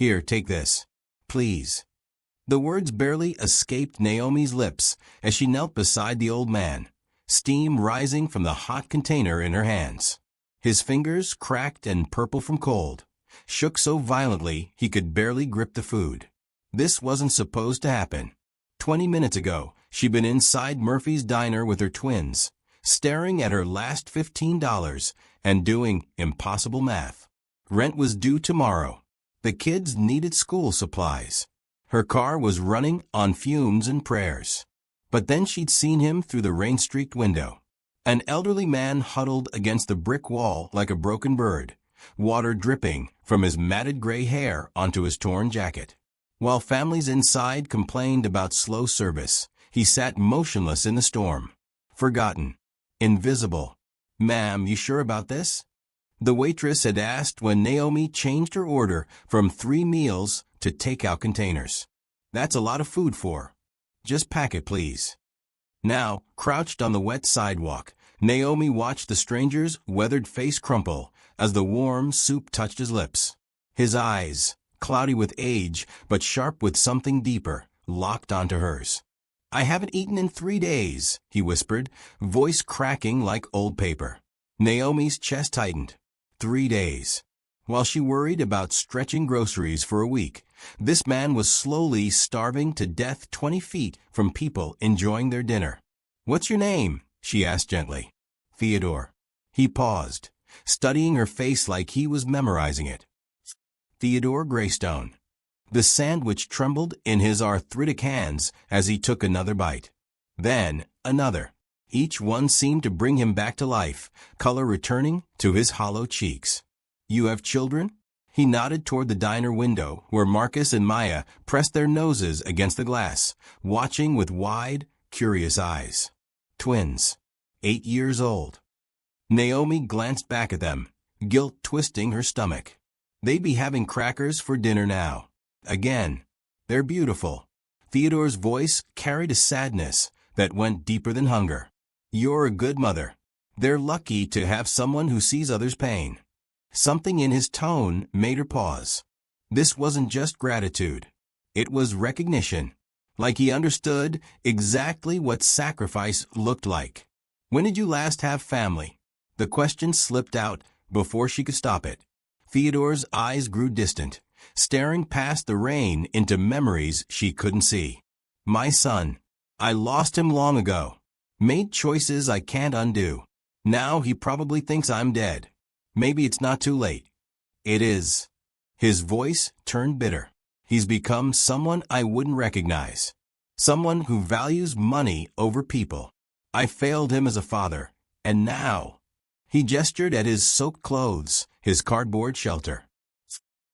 Here, take this. Please. The words barely escaped Naomi's lips as she knelt beside the old man, steam rising from the hot container in her hands. His fingers, cracked and purple from cold, shook so violently he could barely grip the food. This wasn't supposed to happen. 20 minutes ago, she'd been inside Murphy's diner with her twins, staring at her last $15 and doing impossible math. Rent was due tomorrow. The kids needed school supplies. Her car was running on fumes and prayers. But then she'd seen him through the rain-streaked window. An elderly man huddled against the brick wall like a broken bird, water dripping from his matted gray hair onto his torn jacket. While families inside complained about slow service, he sat motionless in the storm. Forgotten. Invisible. "Ma'am, you sure about this?" The waitress had asked when Naomi changed her order from 3 meals to takeout containers. "That's a lot of food for. Just pack it, please." Now, crouched on the wet sidewalk, Naomi watched the stranger's weathered face crumple as the warm soup touched his lips. His eyes, cloudy with age but sharp with something deeper, locked onto hers. "I haven't eaten in 3 days," he whispered, voice cracking like old paper. Naomi's chest tightened. 3 days. While she worried about stretching groceries for a week, this man was slowly starving to death 20 feet from people enjoying their dinner. "What's your name?" she asked gently. "Theodore." He paused, studying her face like he was memorizing it. Theodore Greystone. The sandwich trembled in his arthritic hands as he took another bite. Then, another. Each one seemed to bring him back to life, color returning to his hollow cheeks. "You have children?" He nodded toward the diner window where Marcus and Maya pressed their noses against the glass, watching with wide, curious eyes. "Twins. 8 years old." Naomi glanced back at them, guilt twisting her stomach. They'd be having crackers for dinner now. Again. "They're beautiful." Theodore's voice carried a sadness that went deeper than hunger. "You're a good mother. They're lucky to have someone who sees others' pain." Something in his tone made her pause. This wasn't just gratitude. It was recognition. Like he understood exactly what sacrifice looked like. "When did you last have family?" The question slipped out before she could stop it. Theodore's eyes grew distant, staring past the rain into memories she couldn't see. "My son. I lost him long ago. Made choices I can't undo. Now he probably thinks I'm dead. Maybe it's not too late." "It is." His voice turned bitter. "He's become someone I wouldn't recognize. Someone who values money over people. I failed him as a father, and now—" He gestured at his soaked clothes, his cardboard shelter.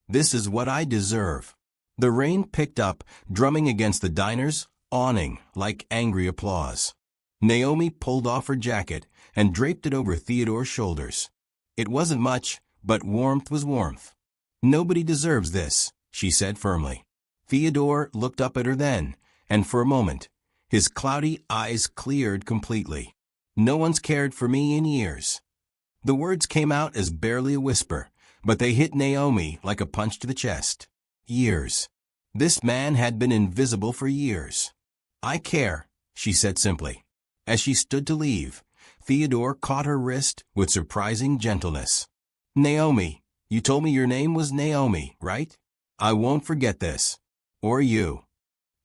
"This is what I deserve." The rain picked up, drumming against the diner's awning like angry applause. Naomi pulled off her jacket and draped it over Theodore's shoulders. It wasn't much, but warmth was warmth. "Nobody deserves this," she said firmly. Theodore looked up at her then, and for a moment, his cloudy eyes cleared completely. "No one's cared for me in years." The words came out as barely a whisper, but they hit Naomi like a punch to the chest. Years. This man had been invisible for years. "I care," she said simply. As she stood to leave, Theodore caught her wrist with surprising gentleness. "Naomi, you told me your name was Naomi, right? I won't forget this. Or you."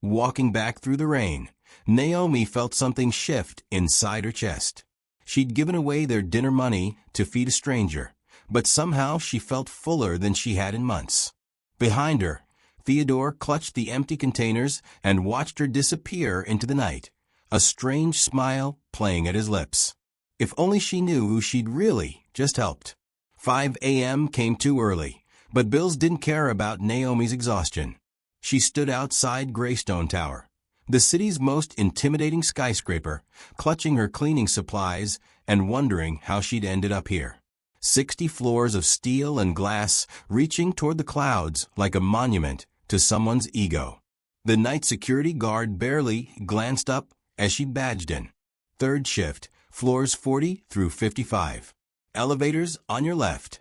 Walking back through the rain, Naomi felt something shift inside her chest. She'd given away their dinner money to feed a stranger, but somehow she felt fuller than she had in months. Behind her, Theodore clutched the empty containers and watched her disappear into the night, a strange smile playing at his lips. If only she knew who she'd really just helped. 5 a.m. came too early, but bills didn't care about Naomi's exhaustion. She stood outside Greystone Tower, the city's most intimidating skyscraper, clutching her cleaning supplies and wondering how she'd ended up here. 60 floors of steel and glass reaching toward the clouds like a monument to someone's ego. The night security guard barely glanced up as she badged in. "Third shift, floors 40 through 55. Elevators on your left."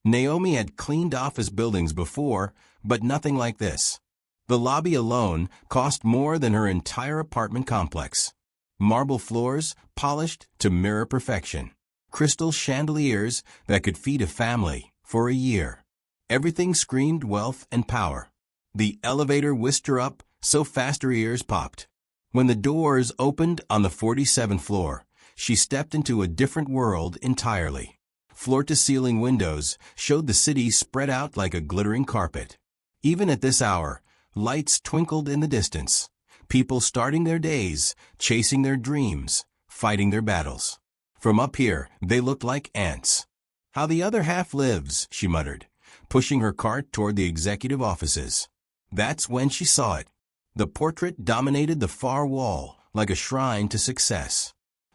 Naomi had cleaned office buildings before, but nothing like this. The lobby alone cost more than her entire apartment complex. Marble floors polished to mirror perfection. Crystal chandeliers that could feed a family for a year. Everything screamed wealth and power. The elevator whisked her up so fast her ears popped. When the doors opened on the 47th floor, she stepped into a different world entirely. Floor-to-ceiling windows showed the city spread out like a glittering carpet. Even at this hour, lights twinkled in the distance. People starting their days, chasing their dreams, fighting their battles. From up here, they looked like ants. "How the other half lives," she muttered, pushing her cart toward the executive offices. That's when she saw it. The portrait dominated the far wall like a shrine to success.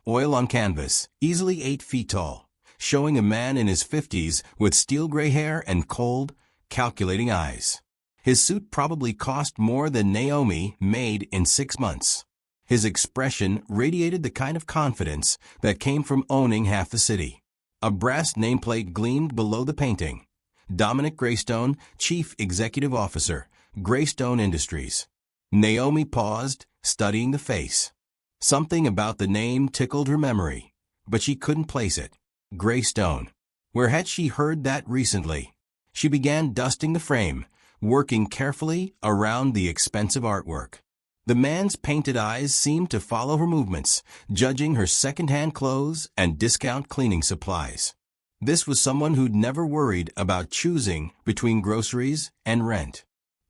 Oil on canvas, easily 8 feet tall, showing a man in his 50s with steel gray hair and cold, calculating eyes. His suit probably cost more than Naomi made in 6 months. His expression radiated the kind of confidence that came from owning half the city. A brass nameplate gleamed below the painting. Dominic Greystone, Chief Executive Officer, Greystone Industries. Naomi paused, studying the face. Something about the name tickled her memory, but she couldn't place it. Greystone. Where had she heard that recently? She began dusting the frame, working carefully around the expensive artwork. The man's painted eyes seemed to follow her movements, judging her second-hand clothes and discount cleaning supplies. This was someone who'd never worried about choosing between groceries and rent.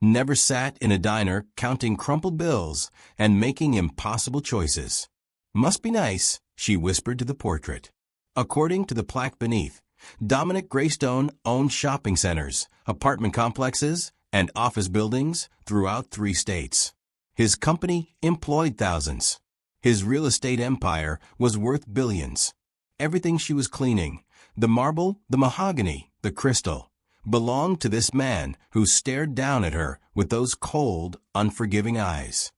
Never sat in a diner counting crumpled bills and making impossible choices. "Must be nice," she whispered to the portrait. According to the plaque beneath, Dominic Greystone owned shopping centers, apartment complexes, and office buildings throughout 3 states. His company employed thousands. His real estate empire was worth billions. Everything she was cleaning, the marble, the mahogany, the crystal, belonged to this man who stared down at her with those cold, unforgiving eyes.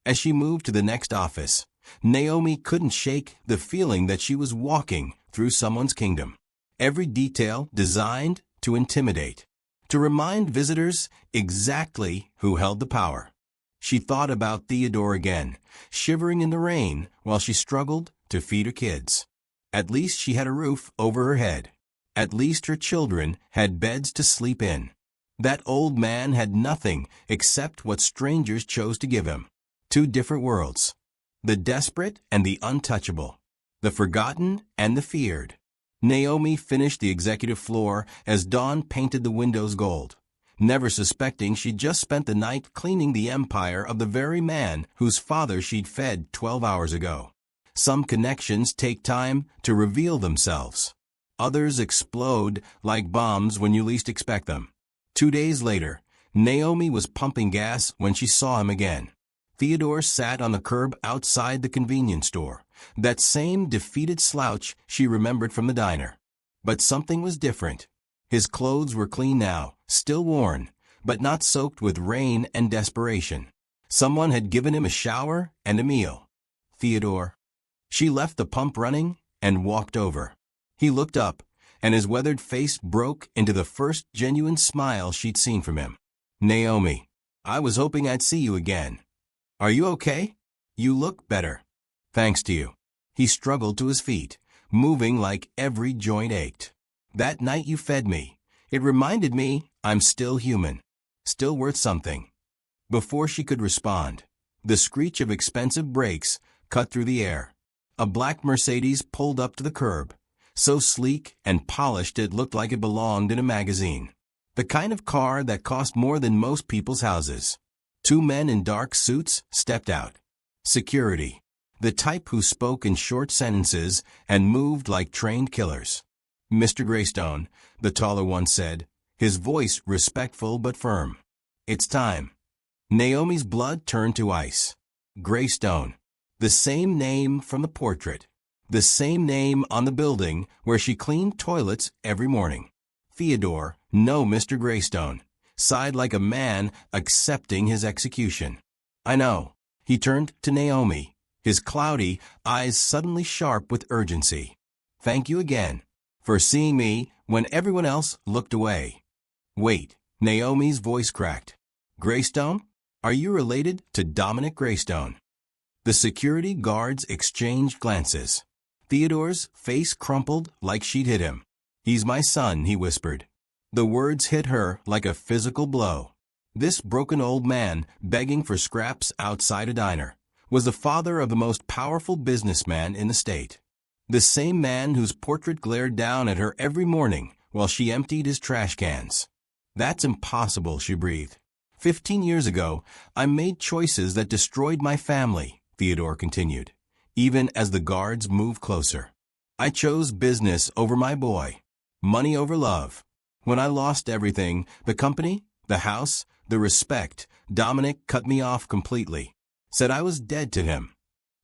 As she moved to the next office, Naomi couldn't shake the feeling that she was walking through someone's kingdom. Every detail designed to intimidate, to remind visitors exactly who held the power. She thought about Theodore again, shivering in the rain while she struggled to feed her kids. At least she had a roof over her head. At least her children had beds to sleep in. That old man had nothing except what strangers chose to give him. 2 different worlds. The desperate and the untouchable. The forgotten and the feared. Naomi finished the executive floor as dawn painted the windows gold, never suspecting she'd just spent the night cleaning the empire of the very man whose father she'd fed 12 hours ago. Some connections take time to reveal themselves. Others explode like bombs when you least expect them. 2 days later, Naomi was pumping gas when she saw him again. Theodore sat on the curb outside the convenience store, that same defeated slouch she remembered from the diner. But something was different. His clothes were clean now, still worn, but not soaked with rain and desperation. Someone had given him a shower and a meal. Theodore. She left the pump running and walked over. He looked up, and his weathered face broke into the first genuine smile she'd seen from him. "Naomi, I was hoping I'd see you again. Are you okay? You look better." "Thanks to you." He struggled to his feet, moving like every joint ached. "That night you fed me. It reminded me I'm still human, still worth something." Before she could respond, the screech of expensive brakes cut through the air. A black Mercedes pulled up to the curb, so sleek and polished it looked like it belonged in a magazine. The kind of car that cost more than most people's houses. 2 men in dark suits stepped out. Security. The type who spoke in short sentences and moved like trained killers. "Mr. Greystone," the taller one said, his voice respectful but firm. "It's time." Naomi's blood turned to ice. Greystone. The same name from the portrait. The same name on the building where she cleaned toilets every morning. Theodore, no Mr. Greystone, sighed like a man accepting his execution. "I know." He turned to Naomi, his cloudy eyes suddenly sharp with urgency. "Thank you again for seeing me when everyone else looked away." "Wait," Naomi's voice cracked. Greystone? Are you related to Dominic Greystone? The security guards exchanged glances. Theodore's face crumpled like she'd hit him. He's my son, he whispered. The words hit her like a physical blow. This broken old man, begging for scraps outside a diner, was the father of the most powerful businessman in the state. The same man whose portrait glared down at her every morning while she emptied his trash cans. That's impossible, she breathed. 15 years ago, I made choices that destroyed my family, Theodore continued, even as the guards moved closer. I chose business over my boy, money over love. When I lost everything, the company, the house, the respect, Dominic cut me off completely, said I was dead to him.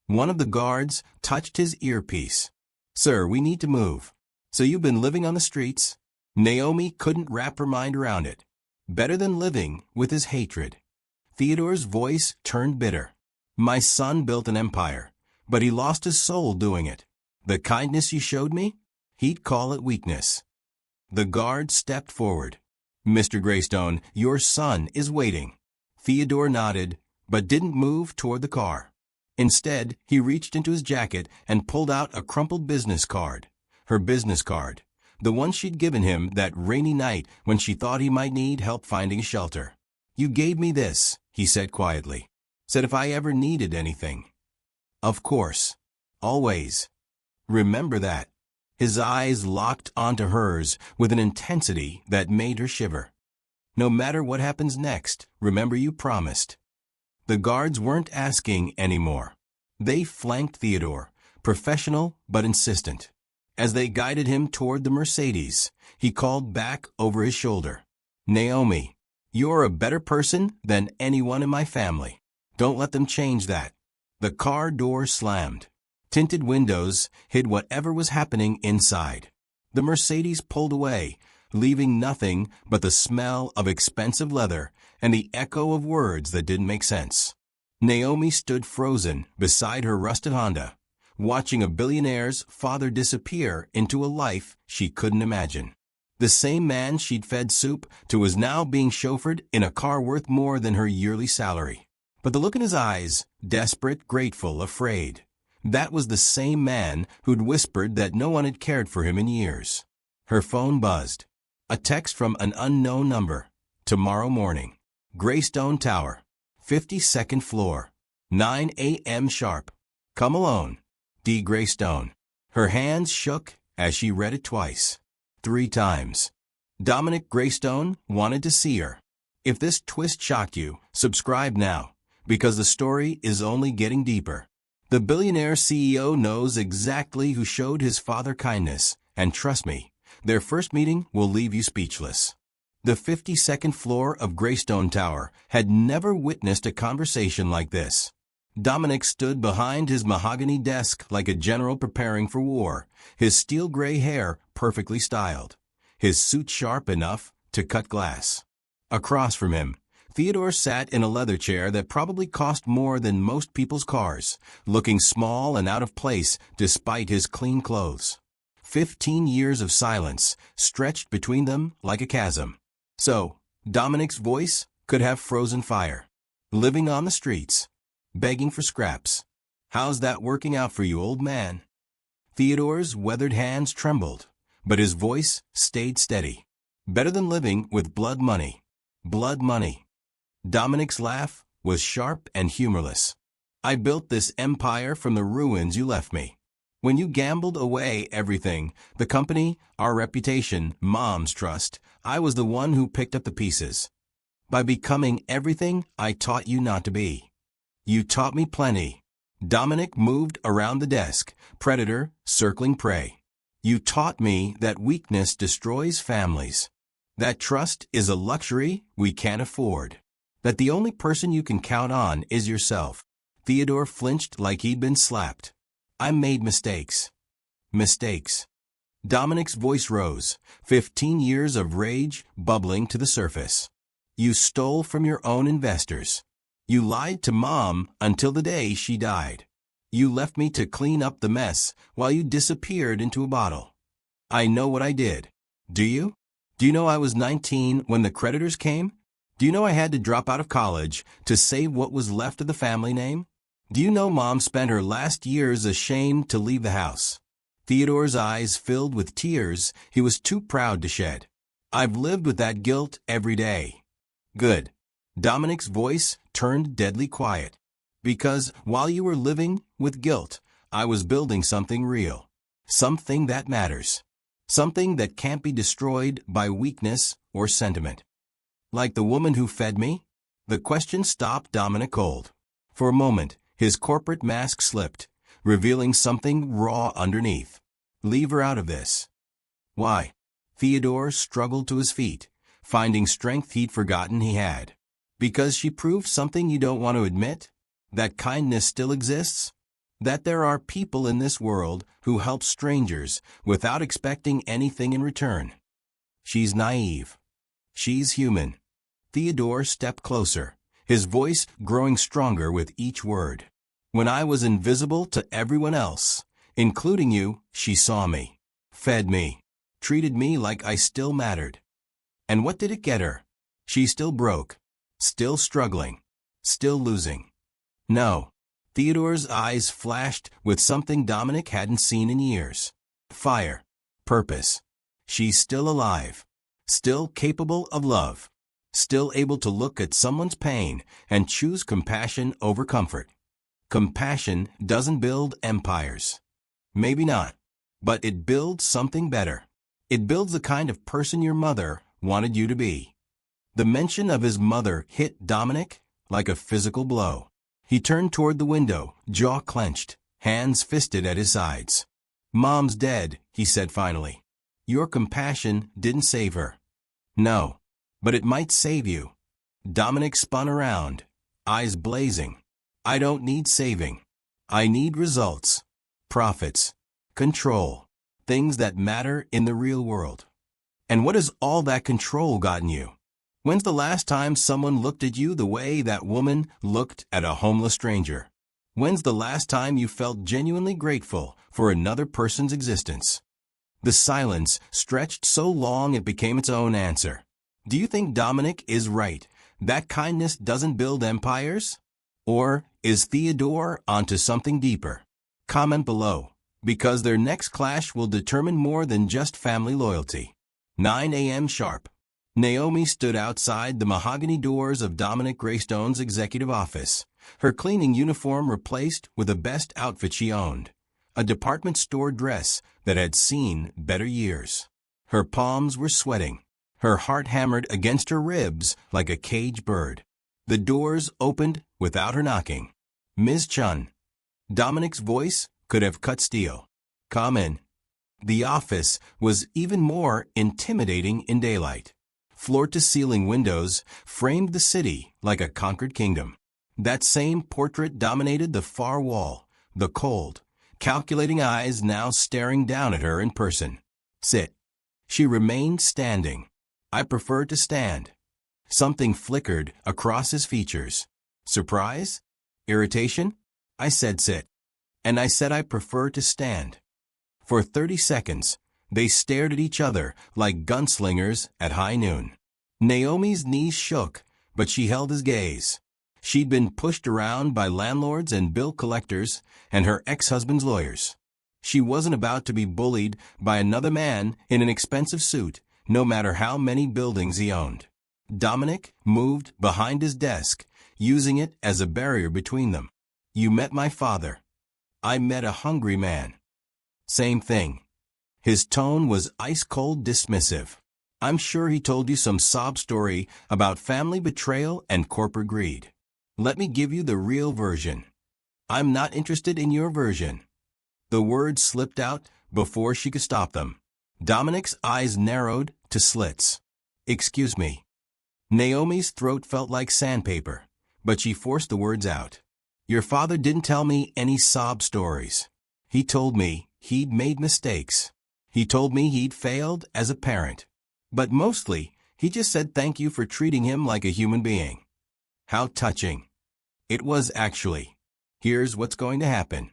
One of the guards touched his earpiece. Sir, we need to move. So you've been living on the streets? Naomi couldn't wrap her mind around it. Better than living with his hatred. Theodore's voice turned bitter. My son built an empire, but he lost his soul doing it. The kindness you showed me? He'd call it weakness. The guard stepped forward. Mr. Greystone, your son is waiting. Theodore nodded, but didn't move toward the car. Instead, he reached into his jacket and pulled out a crumpled business card. Her business card. The one she'd given him that rainy night when she thought he might need help finding shelter. You gave me this, he said quietly. Said if I ever needed anything. Of course. Always. Remember that. His eyes locked onto hers with an intensity that made her shiver. No matter what happens next, remember you promised. The guards weren't asking anymore. They flanked Theodore, professional but insistent. As they guided him toward the Mercedes, he called back over his shoulder. Naomi, you're a better person than anyone in my family. Don't let them change that. The car door slammed. Tinted windows hid whatever was happening inside. The Mercedes pulled away, leaving nothing but the smell of expensive leather and the echo of words that didn't make sense. Naomi stood frozen beside her rusted Honda, watching a billionaire's father disappear into a life she couldn't imagine. The same man she'd fed soup to was now being chauffeured in a car worth more than her yearly salary. But the look in his eyes, desperate, grateful, afraid. That was the same man who'd whispered that no one had cared for him in years. Her phone buzzed. A text from an unknown number. Tomorrow morning. Greystone Tower. 52nd floor. 9 a.m. sharp. Come alone. D. Greystone. Her hands shook as she read it twice. 3 times. Dominic Greystone wanted to see her. If this twist shocked you, subscribe now, because the story is only getting deeper. The billionaire CEO knows exactly who showed his father kindness, and trust me, their first meeting will leave you speechless. The 52nd floor of Greystone Tower had never witnessed a conversation like this. Dominic stood behind his mahogany desk like a general preparing for war, his steel gray hair perfectly styled, his suit sharp enough to cut glass. Across from him, Theodore sat in a leather chair that probably cost more than most people's cars, looking small and out of place despite his clean clothes. 15 years of silence stretched between them like a chasm. So, Dominic's voice could have frozen fire. Living on the streets. Begging for scraps. How's that working out for you, old man? Theodore's weathered hands trembled, but his voice stayed steady. Better than living with blood money. Blood money. Dominic's laugh was sharp and humorless. I built this empire from the ruins you left me. When you gambled away everything, the company, our reputation, Mom's trust, I was the one who picked up the pieces. By becoming everything I taught you not to be. You taught me plenty. Dominic moved around the desk, predator circling prey. You taught me that weakness destroys families. That trust is a luxury we can't afford. That the only person you can count on is yourself. Theodore flinched like he'd been slapped. I made mistakes. Mistakes. Dominic's voice rose, 15 years of rage bubbling to the surface. You stole from your own investors. You lied to Mom until the day she died. You left me to clean up the mess while you disappeared into a bottle. I know what I did. Do you? Do you know I was 19 when the creditors came? Do you know I had to drop out of college to save what was left of the family name? Do you know Mom spent her last years ashamed to leave the house? Theodore's eyes filled with tears he was too proud to shed. I've lived with that guilt every day. Good. Dominic's voice turned deadly quiet. Because while you were living with guilt, I was building something real. Something that matters. Something that can't be destroyed by weakness or sentiment. Like the woman who fed me? The question stopped Dominic cold. For a moment, his corporate mask slipped, revealing something raw underneath. Leave her out of this. Why? Theodore struggled to his feet, finding strength he'd forgotten he had. Because she proved something you don't want to admit? That kindness still exists? That there are people in this world who help strangers without expecting anything in return. She's naive. She's human. Theodore stepped closer, his voice growing stronger with each word. When I was invisible to everyone else, including you, she saw me, fed me, treated me like I still mattered. And what did it get her? She still broke, still struggling, still losing. No. Theodore's eyes flashed with something Dominic hadn't seen in years. Fire. Purpose. She's still alive. Still capable of love. Still able to look at someone's pain and choose compassion over comfort. Compassion doesn't build empires. Maybe not. But it builds something better. It builds the kind of person your mother wanted you to be. The mention of his mother hit Dominic like a physical blow. He turned toward the window, jaw clenched, hands fisted at his sides. Mom's dead, he said finally. Your compassion didn't save her. No, but it might save you. Dominic spun around, eyes blazing. I don't need saving. I need results, profits, control, things that matter in the real world. And what has all that control gotten you? When's the last time someone looked at you the way that woman looked at a homeless stranger? When's the last time you felt genuinely grateful for another person's existence? The silence stretched so long it became its own answer. Do you think Dominic is right? That kindness doesn't build empires? Or is Theodore onto something deeper? Comment below, because their next clash will determine more than just family loyalty. 9 a.m. sharp. Naomi stood outside the mahogany doors of Dominic Greystone's executive office, her cleaning uniform replaced with the best outfit she owned, a department store dress that had seen better years. Her palms were sweating, her heart hammered against her ribs like a caged bird. The doors opened without her knocking. Ms. Chun. Dominic's voice could have cut steel. Come in. The office was even more intimidating in daylight. Floor-to-ceiling windows framed the city like a conquered kingdom. That same portrait dominated the far wall, the cold, calculating eyes now staring down at her in person. Sit. She remained standing. I prefer to stand. Something flickered across his features. Surprise? Irritation? I said sit. And I said I prefer to stand. For 30 seconds, they stared at each other like gunslingers at high noon. Naomi's knees shook, but she held his gaze. She'd been pushed around by landlords and bill collectors and her ex-husband's lawyers. She wasn't about to be bullied by another man in an expensive suit, no matter how many buildings he owned. Dominic moved behind his desk, using it as a barrier between them. You met my father. I met a hungry man. Same thing. His tone was ice-cold dismissive. I'm sure he told you some sob story about family betrayal and corporate greed. Let me give you the real version. I'm not interested in your version. The words slipped out before she could stop them. Dominic's eyes narrowed to slits. Excuse me. Naomi's throat felt like sandpaper, but she forced the words out. Your father didn't tell me any sob stories. He told me he'd made mistakes. He told me he'd failed as a parent. But mostly, he just said thank you for treating him like a human being. How touching. It was actually. Here's what's going to happen.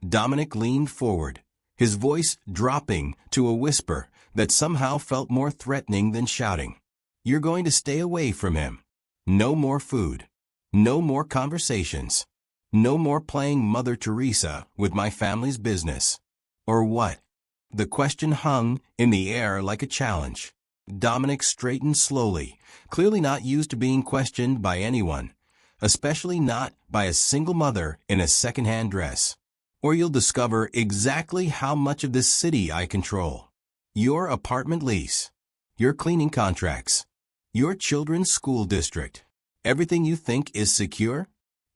Dominic leaned forward, his voice dropping to a whisper that somehow felt more threatening than shouting. You're going to stay away from him. No more food. No more conversations. No more playing Mother Teresa with my family's business. Or what? The question hung in the air like a challenge. Dominic straightened slowly, clearly not used to being questioned by anyone, especially not by a single mother in a second-hand dress. Or you'll discover exactly how much of this city I control. Your apartment lease. Your cleaning contracts. Your children's school district. Everything you think is secure?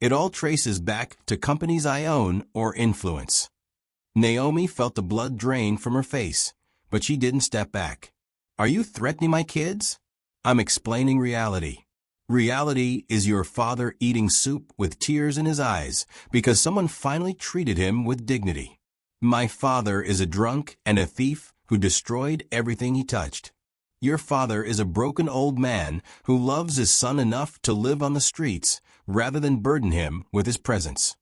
It all traces back to companies I own or influence. Naomi felt the blood drain from her face, but she didn't step back. Are you threatening my kids? I'm explaining reality. Reality is your father eating soup with tears in his eyes because someone finally treated him with dignity. My father is a drunk and a thief who destroyed everything he touched. Your father is a broken old man who loves his son enough to live on the streets rather than burden him with his presence.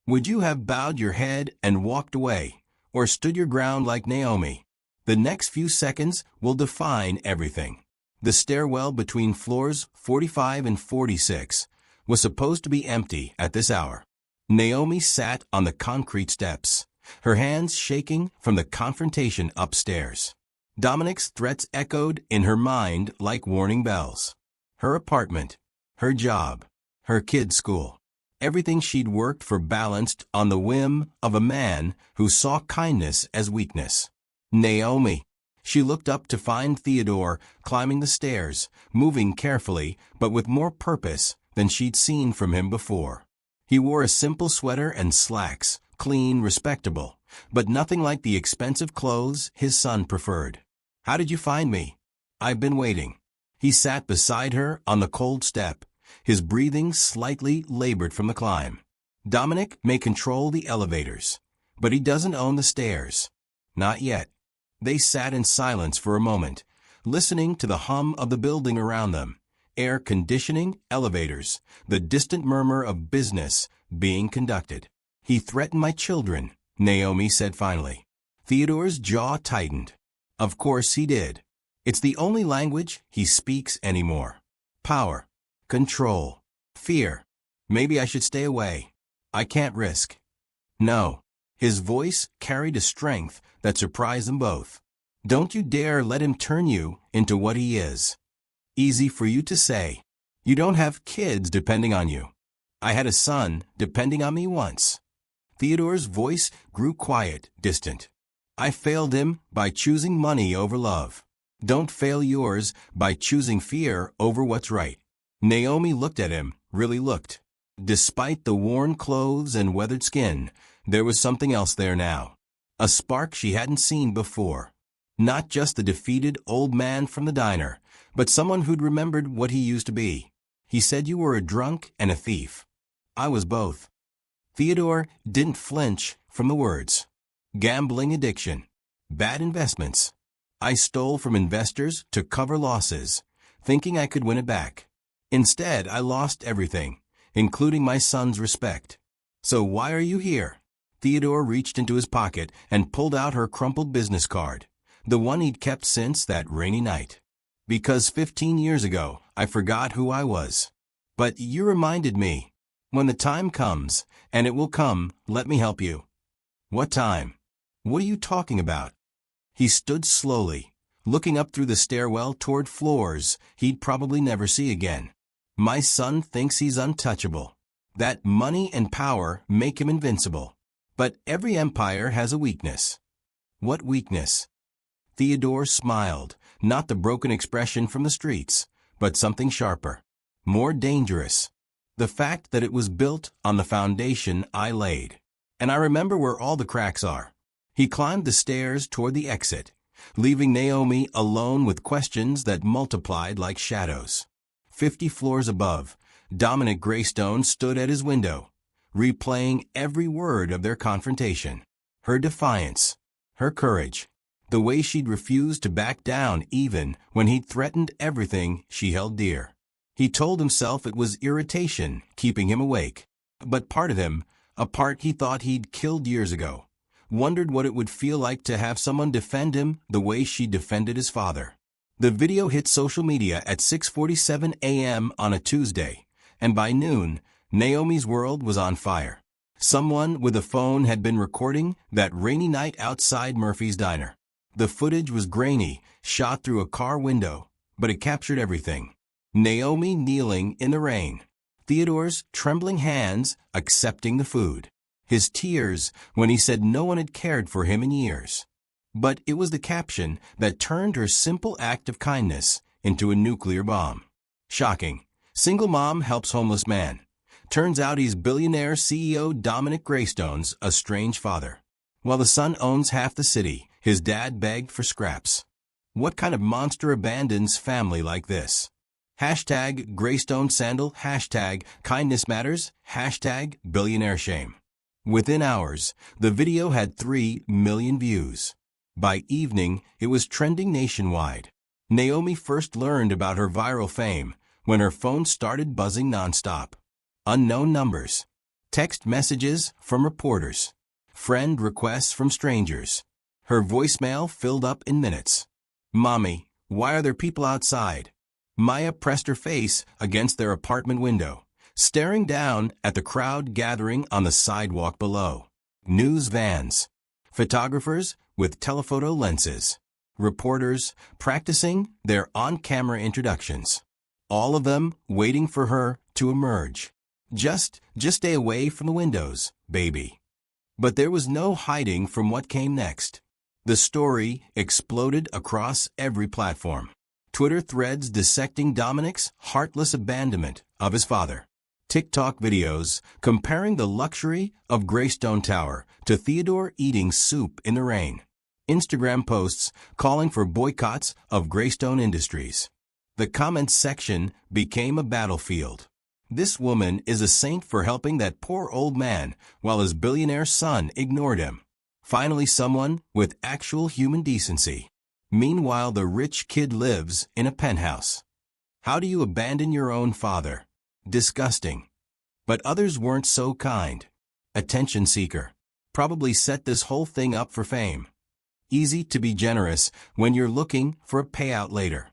Would you have bowed your head and walked away, or stood your ground like Naomi? The next few seconds will define everything. The stairwell between floors 45 and 46 was supposed to be empty at this hour. Naomi sat on the concrete steps, her hands shaking from the confrontation upstairs. Dominic's threats echoed in her mind like warning bells. Her apartment, her job, her kids' school. Everything she'd worked for balanced on the whim of a man who saw kindness as weakness. Naomi. She looked up to find Theodore climbing the stairs, moving carefully but with more purpose than she'd seen from him before. He wore a simple sweater and slacks, clean, respectable, but nothing like the expensive clothes his son preferred. How did you find me? I've been waiting. He sat beside her on the cold step, his breathing slightly labored from the climb. Dominic may control the elevators, but he doesn't own the stairs. Not yet. They sat in silence for a moment, listening to the hum of the building around them. Air conditioning, elevators, the distant murmur of business being conducted. He threatened my children, Naomi said finally. Theodore's jaw tightened. Of course he did. It's the only language he speaks anymore. Power. Control. Fear. Maybe I should stay away. I can't risk. No. His voice carried a strength that surprised them both. Don't you dare let him turn you into what he is. Easy for you to say. You don't have kids depending on you. I had a son depending on me once. Theodore's voice grew quiet, distant. I failed him by choosing money over love. Don't fail yours by choosing fear over what's right. Naomi looked at him, really looked. Despite the worn clothes and weathered skin, there was something else there now. A spark she hadn't seen before. Not just the defeated old man from the diner, but someone who'd remembered what he used to be. He said you were a drunk and a thief. I was both. Theodore didn't flinch from the words. Gambling addiction. Bad investments. I stole from investors to cover losses, thinking I could win it back. Instead, I lost everything, including my son's respect. So why are you here? Theodore reached into his pocket and pulled out her crumpled business card, the one he'd kept since that rainy night. Because 15 years ago, I forgot who I was. But you reminded me. When the time comes, and it will come, let me help you. What time? What are you talking about? He stood slowly, looking up through the stairwell toward floors he'd probably never see again. My son thinks he's untouchable. That money and power make him invincible. But every empire has a weakness. What weakness? Theodore smiled, not the broken expression from the streets, but something sharper, more dangerous. The fact that it was built on the foundation I laid. And I remember where all the cracks are. He climbed the stairs toward the exit, leaving Naomi alone with questions that multiplied like shadows. 50 floors above, Dominic Greystone stood at his window, replaying every word of their confrontation. Her defiance, her courage, the way she'd refused to back down even when he'd threatened everything she held dear. He told himself it was irritation keeping him awake, but part of him, a part he thought he'd killed years ago, wondered what it would feel like to have someone defend him the way she defended his father. The video hit social media at 6:47 a.m. on a Tuesday, and by noon, Naomi's world was on fire. Someone with a phone had been recording that rainy night outside Murphy's Diner. The footage was grainy, shot through a car window, but it captured everything. Naomi kneeling in the rain. Theodore's trembling hands accepting the food. His tears when he said no one had cared for him in years. But it was the caption that turned her simple act of kindness into a nuclear bomb. Shocking. Single mom helps homeless man. Turns out he's billionaire CEO Dominic Greystone's estranged father. While the son owns half the city, his dad begged for scraps. What kind of monster abandons family like this? Hashtag Greystone Sandal, hashtag Kindness Matters, hashtag Billionaire Shame. Within hours, the video had 3 million views. By evening, it was trending nationwide. Naomi first learned about her viral fame when her phone started buzzing nonstop. Unknown numbers, text messages from reporters, friend requests from strangers. Her voicemail filled up in minutes. "Mommy, why are there people outside?" Maya pressed her face against their apartment window, staring down at the crowd gathering on the sidewalk below. News vans, photographers with telephoto lenses, reporters practicing their on-camera introductions. All of them waiting for her to emerge. Just stay away from the windows, baby. But there was no hiding from what came next. The story exploded across every platform. Twitter threads dissecting Dominic's heartless abandonment of his father. TikTok videos comparing the luxury of Greystone Tower to Theodore eating soup in the rain. Instagram posts calling for boycotts of Greystone Industries. The comments section became a battlefield. This woman is a saint for helping that poor old man while his billionaire son ignored him. Finally, someone with actual human decency. Meanwhile, the rich kid lives in a penthouse. How do you abandon your own father? Disgusting. But others weren't so kind. Attention seeker. Probably set this whole thing up for fame. Easy to be generous when you're looking for a payout later.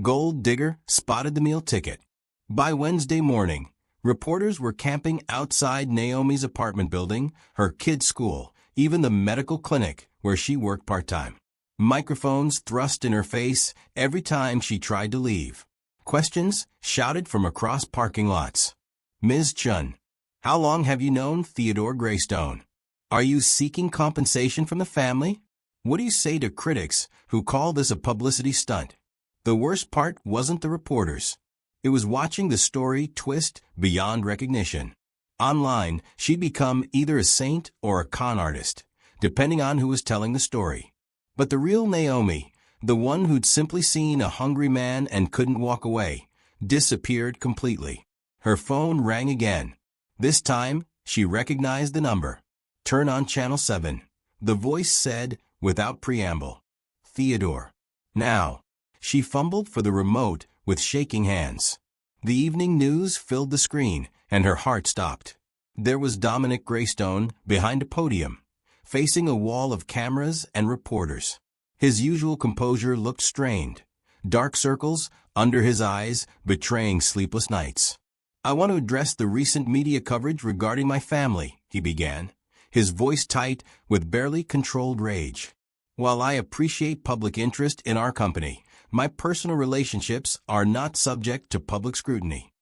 Gold digger spotted the meal ticket. By Wednesday morning, reporters were camping outside Naomi's apartment building, her kid's school, even the medical clinic where she worked part-time. Microphones thrust in her face every time she tried to leave. Questions shouted from across parking lots. "Ms. Chun, how long have you known Theodore Greystone? Are you seeking compensation from the family? What do you say to critics who call this a publicity stunt?" The worst part wasn't the reporters. It was watching the story twist beyond recognition. Online, she'd become either a saint or a con artist, depending on who was telling the story. But the real Naomi, the one who'd simply seen a hungry man and couldn't walk away, disappeared completely. Her phone rang again. This time, she recognized the number. "Turn on Channel 7. The voice said, without preamble. "Theodore." Now. She fumbled for the remote with shaking hands. The evening news filled the screen, and her heart stopped. There was Dominic Greystone behind a podium, facing a wall of cameras and reporters. His usual composure looked strained, dark circles under his eyes betraying sleepless nights. "I want to address the recent media coverage regarding my family," he began, his voice tight with barely controlled rage. "While I appreciate public interest in our company, my personal relationships are not subject to public scrutiny."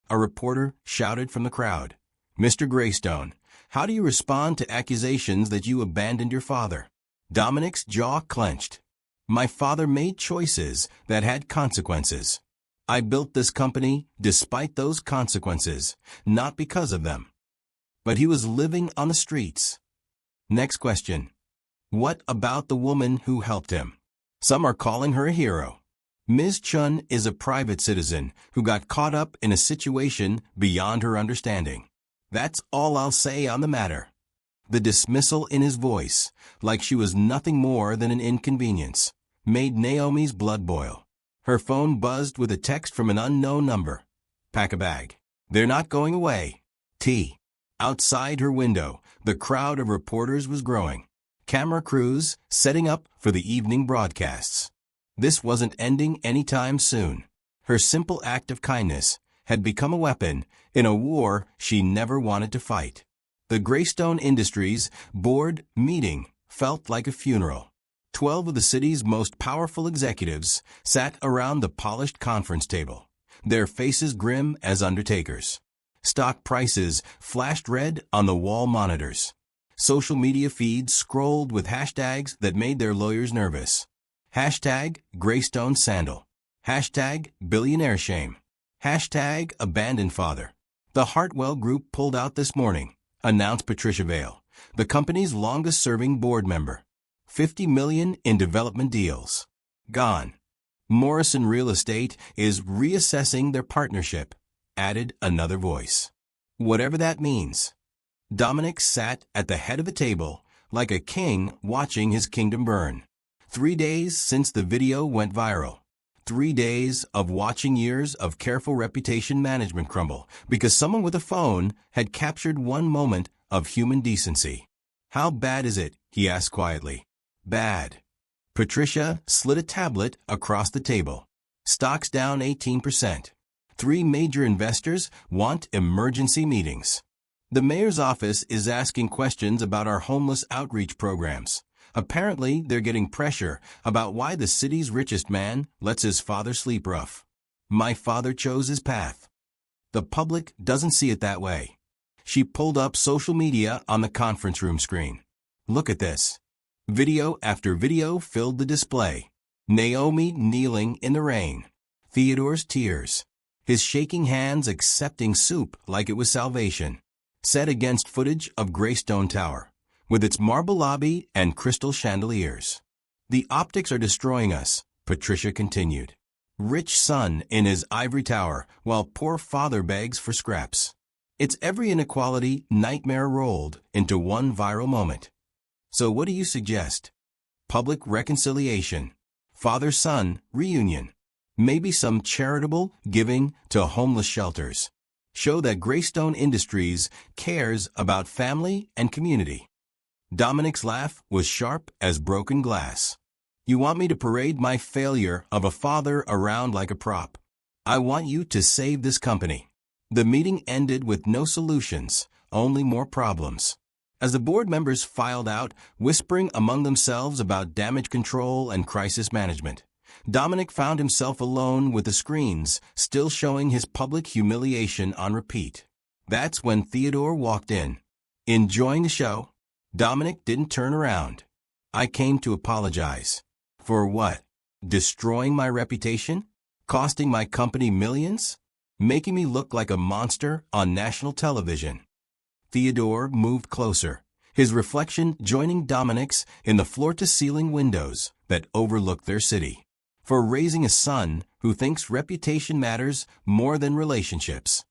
A reporter shouted from the crowd, "Mr. Greystone, how do you respond to accusations that you abandoned your father?" Dominic's jaw clenched. "My father made choices that had consequences. I built this company despite those consequences, not because of them." But he was living on the streets. Next question. What about the woman who helped him? Some are calling her a hero. Ms. Chun is a private citizen who got caught up in a situation beyond her understanding. That's all I'll say on the matter. The dismissal in his voice, like she was nothing more than an inconvenience, made Naomi's blood boil. Her phone buzzed with a text from an unknown number. "Pack a bag. They're not going away. T." Outside her window, the crowd of reporters was growing. camera crews setting up for the evening broadcasts. This wasn't ending anytime soon. Her simple act of kindness had become a weapon in a war she never wanted to fight. The Greystone Industries board meeting felt like a funeral. 12 of the city's most powerful executives sat around the polished conference table, their faces grim as undertakers. Stock prices flashed red on the wall monitors. Social media feeds scrolled with hashtags that made their lawyers nervous. Hashtag Greystone Sandal. Hashtag Billionaire Shame. Hashtag Abandoned Father. The Hartwell Group pulled out this morning, announced Patricia Vale, the company's longest-serving board member. $50 million in development deals. Gone. Morrison Real Estate is reassessing their partnership, added another voice. Whatever that means. Dominic sat at the head of the table like a king watching his kingdom burn. 3 days since the video went viral. 3 days of watching years of careful reputation management crumble because someone with a phone had captured one moment of human decency. How bad is it? He asked quietly. Bad. Patricia slid a tablet across the table. Stocks down 18%. 3 major investors want emergency meetings. The mayor's office is asking questions about our homeless outreach programs. Apparently, they're getting pressure about why the city's richest man lets his father sleep rough. My father chose his path. The public doesn't see it that way. She pulled up social media on the conference room screen. Look at this. Video after video filled the display. Naomi kneeling in the rain. Theodore's tears. His shaking hands accepting soup like it was salvation. Set against footage of Greystone Tower, with its marble lobby and crystal chandeliers. The optics are destroying us, Patricia continued. Rich son in his ivory tower, while poor father begs for scraps. It's every inequality nightmare rolled into one viral moment. So what do you suggest? Public reconciliation. Father-son reunion. Maybe some charitable giving to homeless shelters. Show that Greystone Industries cares about family and community. Dominic's laugh was sharp as broken glass. You want me to parade my failure of a father around like a prop. I want you to save this company. The meeting ended with no solutions, only more problems. As the board members filed out, whispering among themselves about damage control and crisis management, Dominic found himself alone with the screens, still showing his public humiliation on repeat. That's when Theodore walked in. Enjoying the show? Dominic didn't turn around. I came to apologize. For what? Destroying my reputation? Costing my company millions? Making me look like a monster on national television? Theodore moved closer, his reflection joining Dominic's in the floor-to-ceiling windows that overlooked their city. For raising a son who thinks reputation matters more than relationships.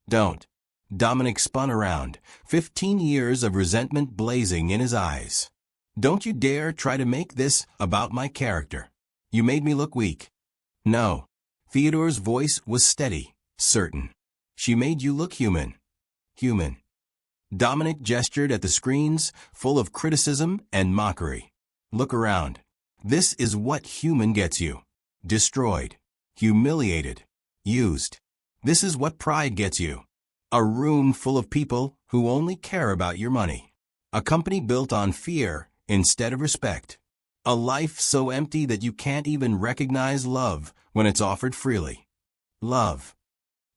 Don't. Dominic spun around, 15 years of resentment blazing in his eyes. Don't you dare try to make this about my character. You made me look weak. No. Theodore's voice was steady, certain. She made you look human. Human. Dominic gestured at the screens, full of criticism and mockery. Look around. This is what human gets you. Destroyed. Humiliated. Used. This is what pride gets you. A room full of people who only care about your money. A company built on fear instead of respect. A life so empty that you can't even recognize love when it's offered freely. Love.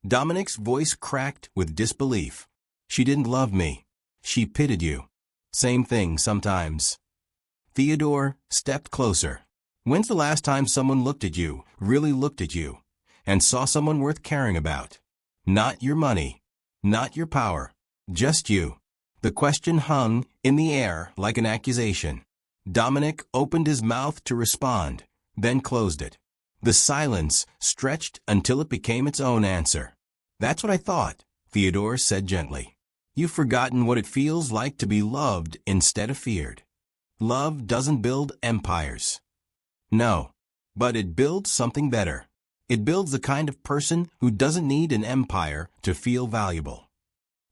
Dominic's voice cracked with disbelief. She didn't love me. She pitied you. Same thing sometimes. Theodore stepped closer. When's the last time someone looked at you, really looked at you, and saw someone worth caring about? Not your money. Not your power. Just you. The question hung in the air like an accusation. Dominic opened his mouth to respond, then closed it. The silence stretched until it became its own answer. That's what I thought, Theodore said gently. You've forgotten what it feels like to be loved instead of feared. Love doesn't build empires. No, but it builds something better. It builds the kind of person who doesn't need an empire to feel valuable.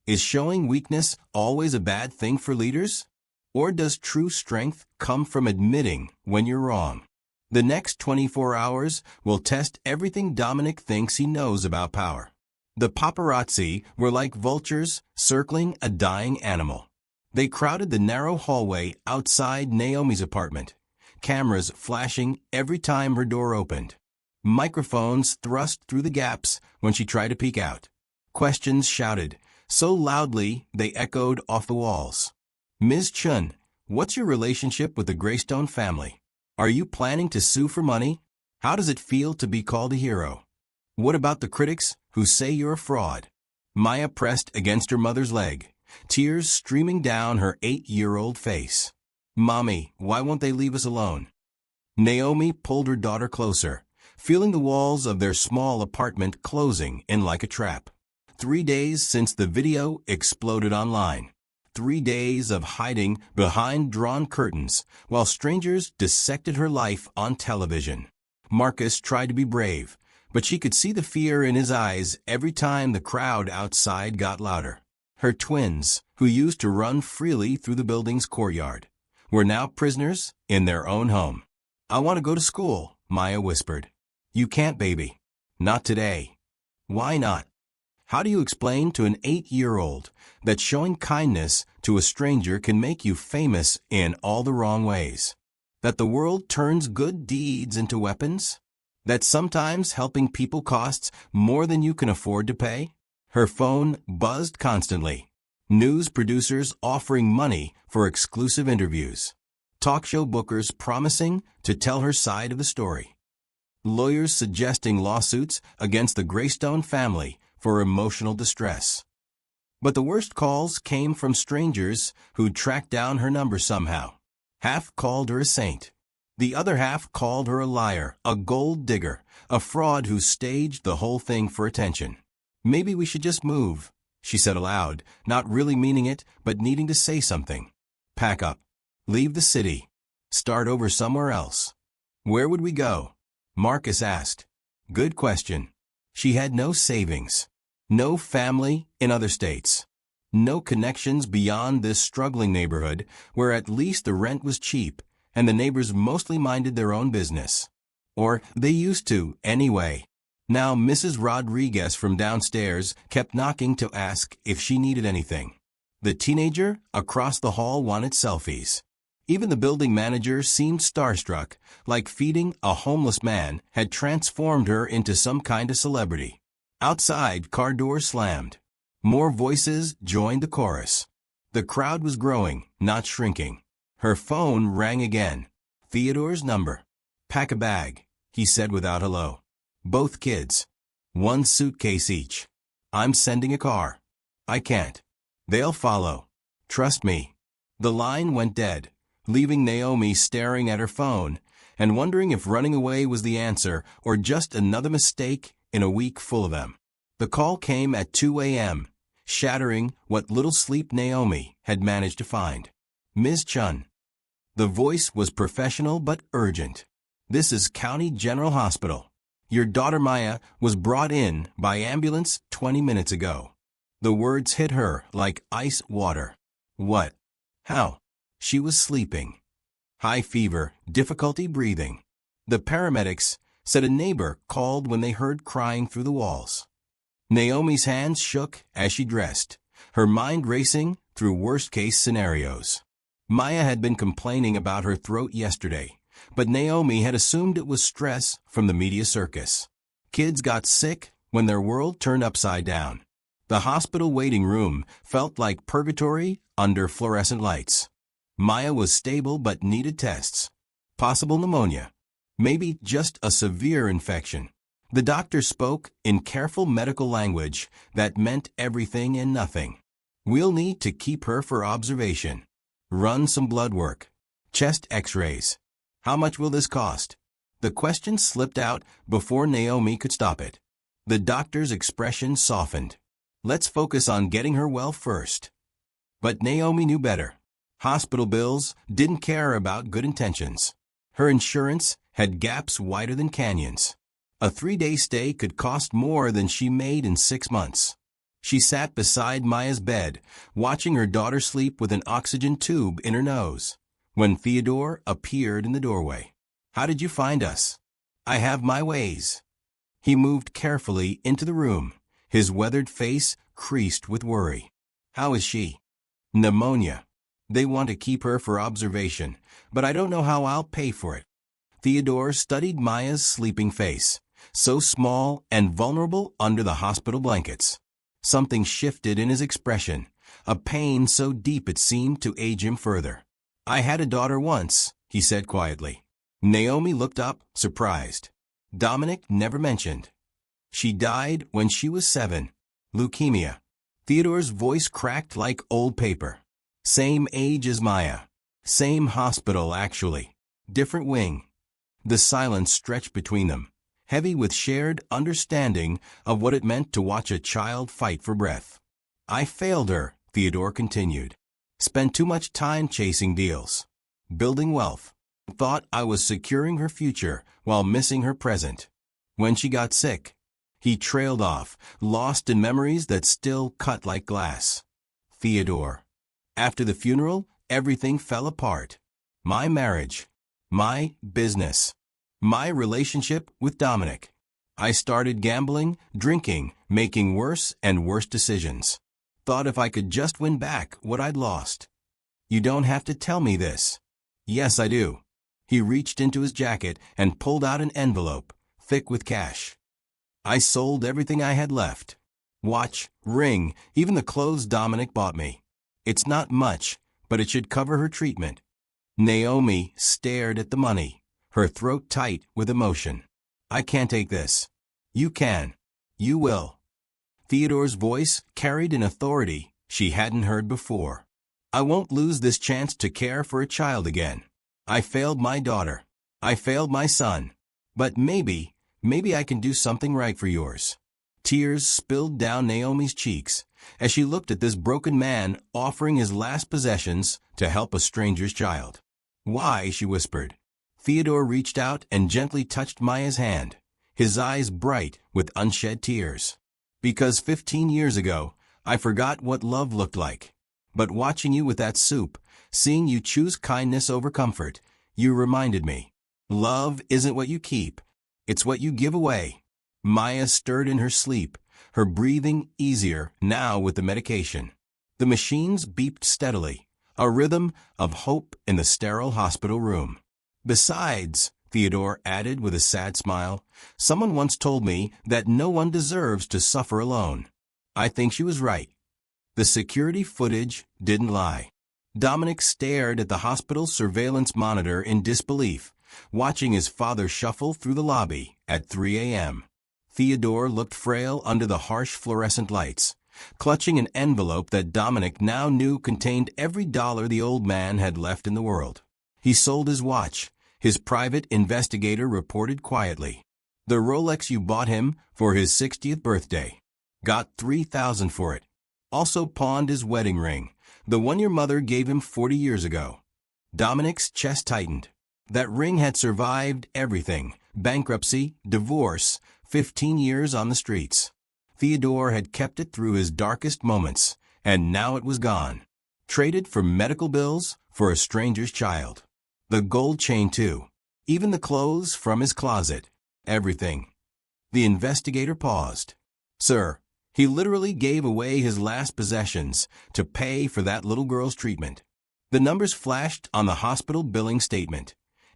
Is showing weakness always a bad thing for leaders? Or does true strength come from admitting when you're wrong? The next 24 hours will test everything Dominic thinks he knows about power. The paparazzi were like vultures circling a dying animal. They crowded the narrow hallway outside Naomi's apartment, cameras flashing every time her door opened. Microphones thrust through the gaps when she tried to peek out. Questions shouted, so loudly they echoed off the walls. Ms. Chun, what's your relationship with the Greystone family? Are you planning to sue for money? How does it feel to be called a hero? What about the critics who say you're a fraud? Maya pressed against her mother's leg, tears streaming down her 8-year-old face. Mommy, why won't they leave us alone? Naomi pulled her daughter closer, feeling the walls of their small apartment closing in like a trap. 3 days since the video exploded online. 3 days of hiding behind drawn curtains while strangers dissected her life on television. Marcus tried to be brave, but she could see the fear in his eyes every time the crowd outside got louder. Her twins, who used to run freely through the building's courtyard, were now prisoners in their own home. I want to go to school, Maya whispered. You can't, baby. Not today. Why not? How do you explain to an 8-year-old that showing kindness to a stranger can make you famous in all the wrong ways? That the world turns good deeds into weapons? That sometimes helping people costs more than you can afford to pay? Her phone buzzed constantly. News producers offering money for exclusive interviews. Talk show bookers promising to tell her side of the story. Lawyers suggesting lawsuits against the Greystone family for emotional distress. But the worst calls came from strangers who'd tracked down her number somehow. Half called her a saint. The other half called her a liar, a gold digger, a fraud who staged the whole thing for attention. Maybe we should just move, she said aloud, not really meaning it, but needing to say something. Pack up. Leave the city. Start over somewhere else. Where would we go? Marcus asked. Good question. She had no savings, no family in other states, no connections beyond this struggling neighborhood where at least the rent was cheap and the neighbors mostly minded their own business. Or they used to, anyway. Now Mrs. Rodriguez from downstairs kept knocking to ask if she needed anything. The teenager across the hall wanted selfies. Even the building manager seemed starstruck, like feeding a homeless man had transformed her into some kind of celebrity. Outside, car doors slammed. More voices joined the chorus. The crowd was growing, not shrinking. Her phone rang again. Theodore's number. Pack a bag, he said without hello. Both kids. 1 suitcase each. I'm sending a car. I can't. They'll follow. Trust me. The line went dead, leaving Naomi staring at her phone and wondering if running away was the answer or just another mistake in a week full of them. The call came at 2 a.m., shattering what little sleep Naomi had managed to find. Ms. Chun. The voice was professional but urgent. This is County General Hospital. Your daughter Maya was brought in by ambulance 20 minutes ago. The words hit her like ice water. What? How? She was sleeping. High fever, difficulty breathing. The paramedics said a neighbor called when they heard crying through the walls. Naomi's hands shook as she dressed, her mind racing through worst-case scenarios. Maya had been complaining about her throat yesterday, but Naomi had assumed it was stress from the media circus. Kids got sick when their world turned upside down. The hospital waiting room felt like purgatory under fluorescent lights. Maya was stable but needed tests. Possible pneumonia. Maybe just a severe infection. The doctor spoke in careful medical language that meant everything and nothing. We'll need to keep her for observation. Run some blood work. Chest x-rays. How much will this cost? The question slipped out before Naomi could stop it. The doctor's expression softened. Let's focus on getting her well first. But Naomi knew better. Hospital bills didn't care about good intentions. Her insurance had gaps wider than canyons. A 3-day stay could cost more than she made in 6 months. She sat beside Maya's bed, watching her daughter sleep with an oxygen tube in her nose, when Theodore appeared in the doorway. "How did you find us?" "I have my ways." He moved carefully into the room, his weathered face creased with worry. "How is she?" "Pneumonia. They want to keep her for observation, but I don't know how I'll pay for it." Theodore studied Maya's sleeping face, so small and vulnerable under the hospital blankets. Something shifted in his expression, a pain so deep it seemed to age him further. "I had a daughter once," he said quietly. Naomi looked up, surprised. Dominic never mentioned. "She died when she was 7. Leukemia." Theodore's voice cracked like old paper. "Same age as Maya. Same hospital, actually. Different wing." The silence stretched between them, heavy with shared understanding of what it meant to watch a child fight for breath. "I failed her," Theodore continued. "Spent too much time chasing deals, building wealth. Thought I was securing her future while missing her present. When she got sick," he trailed off, lost in memories that still cut like glass. "Theodore. After the funeral, everything fell apart. My marriage, my business, my relationship with Dominic. I started gambling, drinking, making worse and worse decisions. Thought if I could just win back what I'd lost." "You don't have to tell me this." "Yes, I do." He reached into his jacket and pulled out an envelope, thick with cash. "I sold everything I had left. Watch, ring, even the clothes Dominic bought me. It's not much, but it should cover her treatment." Naomi stared at the money, her throat tight with emotion. "I can't take this." "You can. You will." Theodore's voice carried an authority she hadn't heard before. "I won't lose this chance to care for a child again. I failed my daughter. I failed my son. But maybe I can do something right for yours." Tears spilled down Naomi's cheeks as she looked at this broken man offering his last possessions to help a stranger's child. "Why?" she whispered. Theodore reached out and gently touched Maya's hand, his eyes bright with unshed tears. "Because 15 years ago, I forgot what love looked like. But watching you with that soup, seeing you choose kindness over comfort, you reminded me. Love isn't what you keep, it's what you give away." Maya stirred in her sleep, her breathing easier now with the medication. The machines beeped steadily, a rhythm of hope in the sterile hospital room. "Besides," Theodore added with a sad smile, "someone once told me that no one deserves to suffer alone." I think she was right. The security footage didn't lie. Dominic stared at the hospital surveillance monitor in disbelief, watching his father shuffle through the lobby at 3 a.m. Theodore looked frail under the harsh fluorescent lights, clutching an envelope that Dominic now knew contained every dollar the old man had left in the world. He sold his watch, his private investigator reported quietly. "The Rolex you bought him for his 60th birthday. Got $3,000 for it. Also pawned his wedding ring, the one your mother gave him 40 years ago." Dominic's chest tightened. That ring had survived everything: bankruptcy, divorce, 15 years on the streets. Theodore had kept it through his darkest moments, and now it was gone. Traded for medical bills for a stranger's child. The gold chain too. Even the clothes from his closet. Everything. The investigator paused. "Sir, he literally gave away his last possessions to pay for that little girl's treatment." The numbers flashed on the hospital billing statement.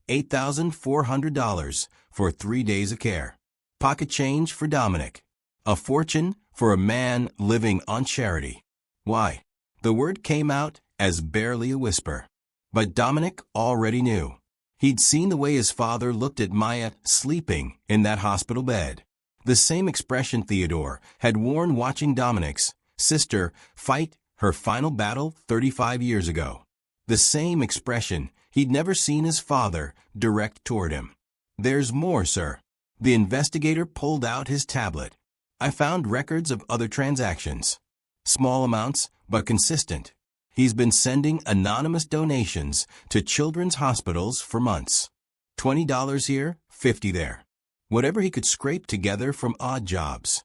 $8,400 for 3 days of care. Pocket change for Dominic. A fortune for a man living on charity. Why? The word came out as barely a whisper. But Dominic already knew. He'd seen the way his father looked at Maya sleeping in that hospital bed. The same expression Theodore had worn watching Dominic's sister fight her final battle 35 years ago. The same expression he'd never seen his father direct toward him. "There's more, sir." The investigator pulled out his tablet. "I found records of other transactions. Small amounts, but consistent. He's been sending anonymous donations to children's hospitals for months. $20 here, $50 there. Whatever he could scrape together from odd jobs."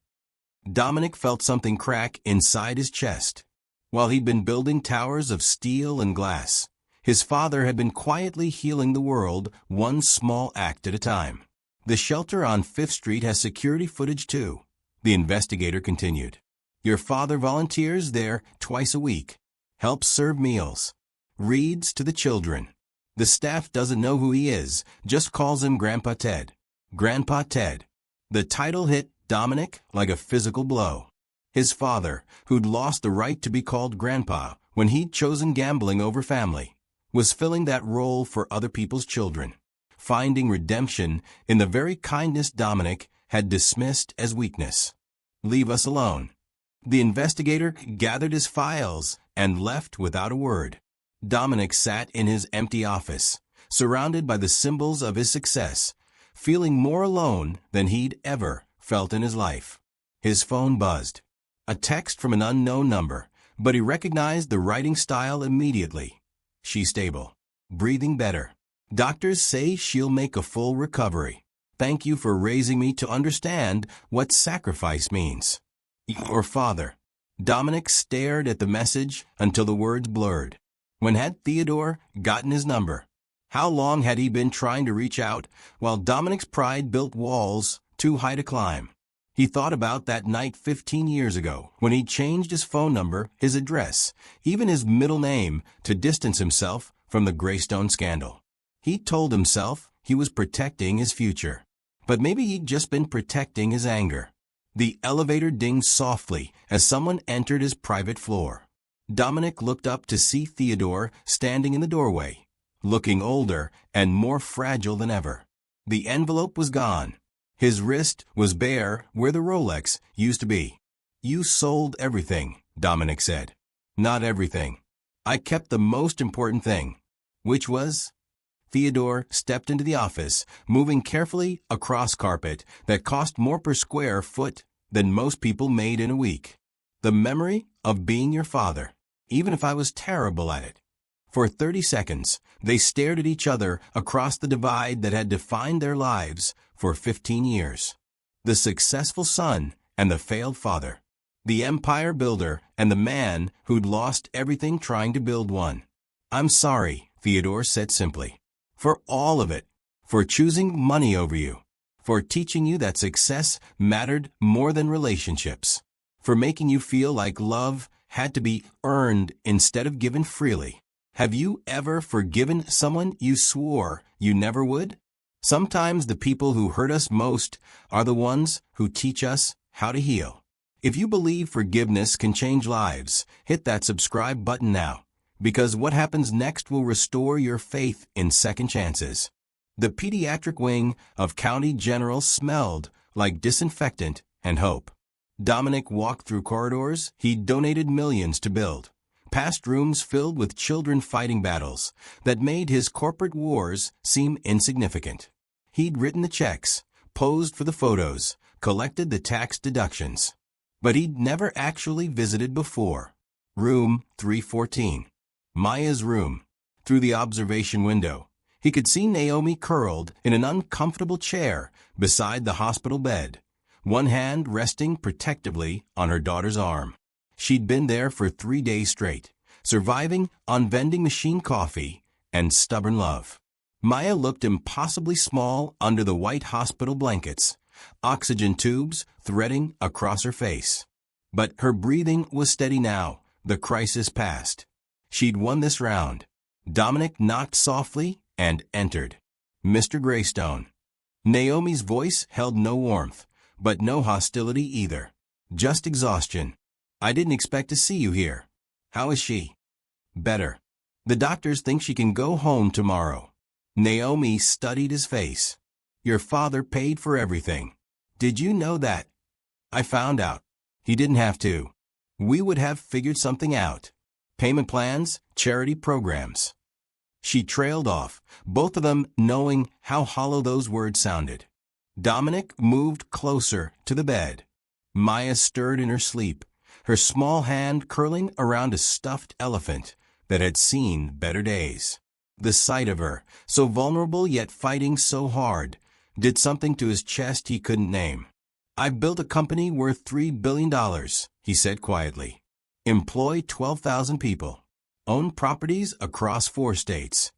Dominic felt something crack inside his chest. While he'd been building towers of steel and glass, his father had been quietly healing the world one small act at a time. The shelter on 5th Street has security footage too, the investigator continued. Your father volunteers there twice a week, helps serve meals, reads to the children. The staff doesn't know who he is, just calls him Grandpa Ted. Grandpa Ted. The title hit Dominic like a physical blow. His father, who'd lost the right to be called Grandpa when he'd chosen gambling over family, was filling that role for other people's children, finding redemption in the very kindness Dominic had dismissed as weakness. Leave us alone. The investigator gathered his files and left without a word. Dominic sat in his empty office, surrounded by the symbols of his success, feeling more alone than he'd ever felt in his life. His phone buzzed. A text from an unknown number, but he recognized the writing style immediately. She's stable. Breathing better. Doctors say she'll make a full recovery. Thank you for raising me to understand what sacrifice means. Your father. Dominic stared at the message until the words blurred. When had Theodore gotten his number? How long had he been trying to reach out while Dominic's pride built walls too high to climb? He thought about that night 15 years ago when he changed his phone number, his address, even his middle name to distance himself from the Greystone scandal. He told himself he was protecting his future, but maybe he'd just been protecting his anger. The elevator dinged softly as someone entered his private floor. Dominic looked up to see Theodore standing in the doorway, looking older and more fragile than ever. The envelope was gone. His wrist was bare where the Rolex used to be. You sold everything, Dominic said. Not everything. I kept the most important thing. Which was? Theodore stepped into the office, moving carefully across carpet that cost more per square foot than most people made in a week. The memory of being your father, even if I was terrible at it. For 30 seconds, they stared at each other across the divide that had defined their lives for 15 years. The successful son and the failed father. The empire builder and the man who'd lost everything trying to build one. I'm sorry, Theodore said simply. For all of it. For choosing money over you. For teaching you that success mattered more than relationships. For making you feel like love had to be earned instead of given freely. Have you ever forgiven someone you swore you never would? Sometimes the people who hurt us most are the ones who teach us how to heal. If you believe forgiveness can change lives, hit that subscribe button now, because what happens next will restore your faith in second chances. The pediatric wing of County General smelled like disinfectant and hope. Dominic walked through corridors he'd donated millions to build, past rooms filled with children fighting battles that made his corporate wars seem insignificant. He'd written the checks, posed for the photos, collected the tax deductions. But he'd never actually visited before. Room 314. Maya's room. Through the observation window, he could see Naomi curled in an uncomfortable chair beside the hospital bed, one hand resting protectively on her daughter's arm. She'd been there for 3 days straight, surviving on vending machine coffee and stubborn love. Maya looked impossibly small under the white hospital blankets, oxygen tubes threading across her face. But her breathing was steady now, the crisis past. She'd won this round. Dominic knocked softly and entered. Mr. Greystone. Naomi's voice held no warmth, but no hostility either. Just exhaustion. I didn't expect to see you here. How is she? Better. The doctors think she can go home tomorrow. Naomi studied his face. Your father paid for everything. Did you know that? I found out. He didn't have to. We would have figured something out. Payment plans, charity programs. She trailed off, both of them knowing how hollow those words sounded. Dominic moved closer to the bed. Maya stirred in her sleep, her small hand curling around a stuffed elephant that had seen better days. The sight of her, so vulnerable yet fighting so hard, did something to his chest he couldn't name. I've built a company worth $3 billion, he said quietly. Employ 12,000 people. Own properties across 4 states.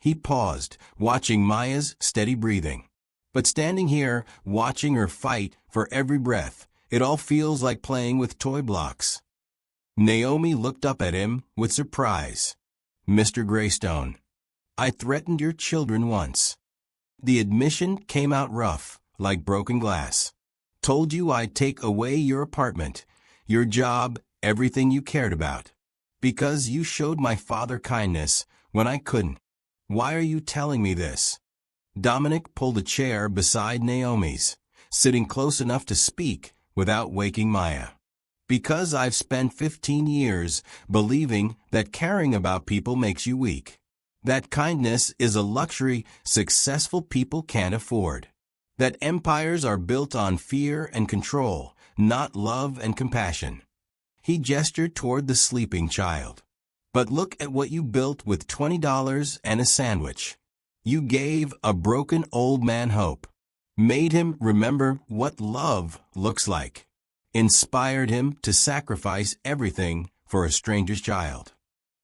He paused, watching Maya's steady breathing. But standing here, watching her fight for every breath, it all feels like playing with toy blocks. Naomi looked up at him with surprise. Mr. Greystone, I threatened your children once. The admission came out rough, like broken glass. Told you I'd take away your apartment, your job, everything you cared about. Because you showed my father kindness when I couldn't. Why are you telling me this? Dominic pulled a chair beside Naomi's, sitting close enough to speak without waking Maya. Because I've spent 15 years believing that caring about people makes you weak. That kindness is a luxury successful people can't afford. That empires are built on fear and control, not love and compassion. He gestured toward the sleeping child. But look at what you built with $20 and a sandwich. You gave a broken old man hope. Made him remember what love looks like. Inspired him to sacrifice everything for a stranger's child.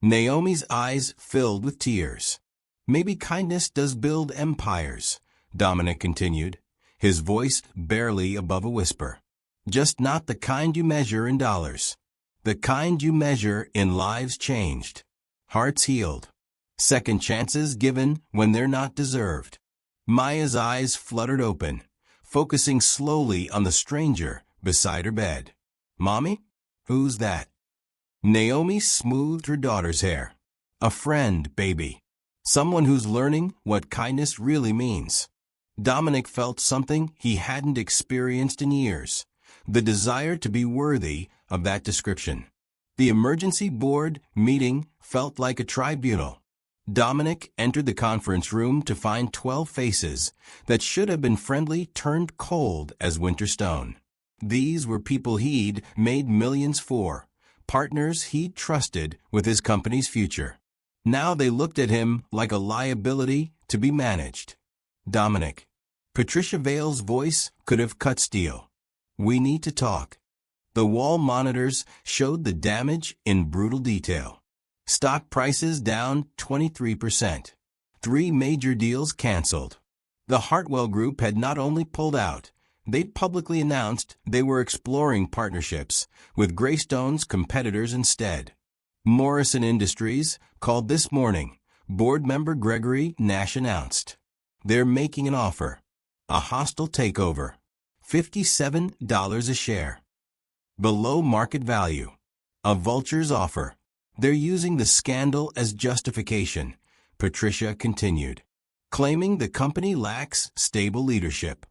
Naomi's eyes filled with tears. Maybe kindness does build empires, Dominic continued, his voice barely above a whisper. Just not the kind you measure in dollars. The kind you measure in lives changed. Hearts healed. Second chances given when they're not deserved. Maya's eyes fluttered open, focusing slowly on the stranger beside her bed. Mommy? Who's that? Naomi smoothed her daughter's hair. A friend, baby. Someone who's learning what kindness really means. Dominic felt something he hadn't experienced in years. The desire to be worthy of that description. The emergency board meeting felt like a tribunal. Dominic entered the conference room to find 12 faces that should have been friendly turned cold as winter stone. These were people he'd made millions for, partners he'd trusted with his company's future. Now they looked at him like a liability to be managed. Dominic. Patricia Vale's voice could have cut steel. We need to talk. The wall monitors showed the damage in brutal detail. Stock prices down 23%. 3 major deals canceled. The Hartwell Group had not only pulled out, they'd publicly announced they were exploring partnerships with Greystone's competitors instead. Morrison Industries called this morning. Board member Gregory Nash announced. They're making an offer. A hostile takeover. $57 a share. Below market value. A vulture's offer. They're using the scandal as justification, Patricia continued, claiming the company lacks stable leadership.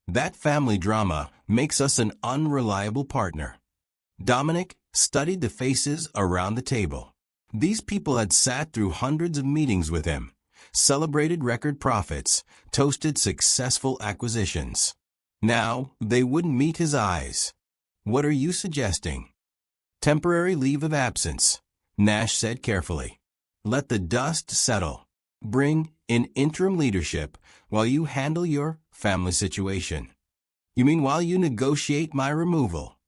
That family drama makes us an unreliable partner. Dominic studied the faces around the table. These people had sat through hundreds of meetings with him, celebrated record profits, toasted successful acquisitions. Now they wouldn't meet his eyes. What are you suggesting? Temporary leave of absence, Nash said carefully. Let the dust settle. Bring in interim leadership while you handle your family situation. You mean while you negotiate my removal?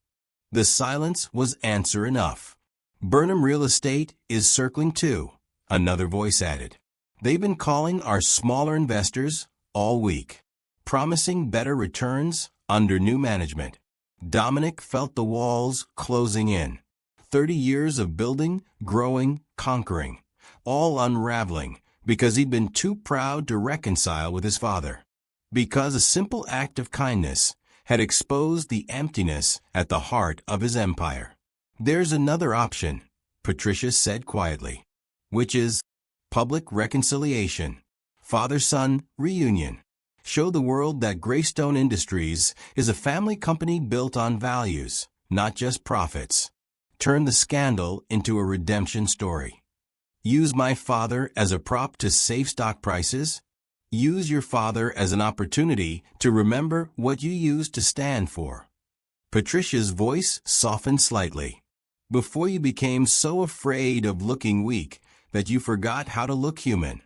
The silence was answer enough. Burnham Real Estate is circling too, another voice added. They've been calling our smaller investors all week, promising better returns under new management. Dominic felt the walls closing in. 30 years of building, growing, conquering, all unraveling because he'd been too proud to reconcile with his father. Because a simple act of kindness had exposed the emptiness at the heart of his empire. There's another option, Patricia said quietly, which is public reconciliation, father-son reunion. Show the world that Greystone Industries is a family company built on values, not just profits. Turn the scandal into a redemption story. Use my father as a prop to save stock prices. Use your father as an opportunity to remember what you used to stand for. Patricia's voice softened slightly. Before you became so afraid of looking weak that you forgot how to look human.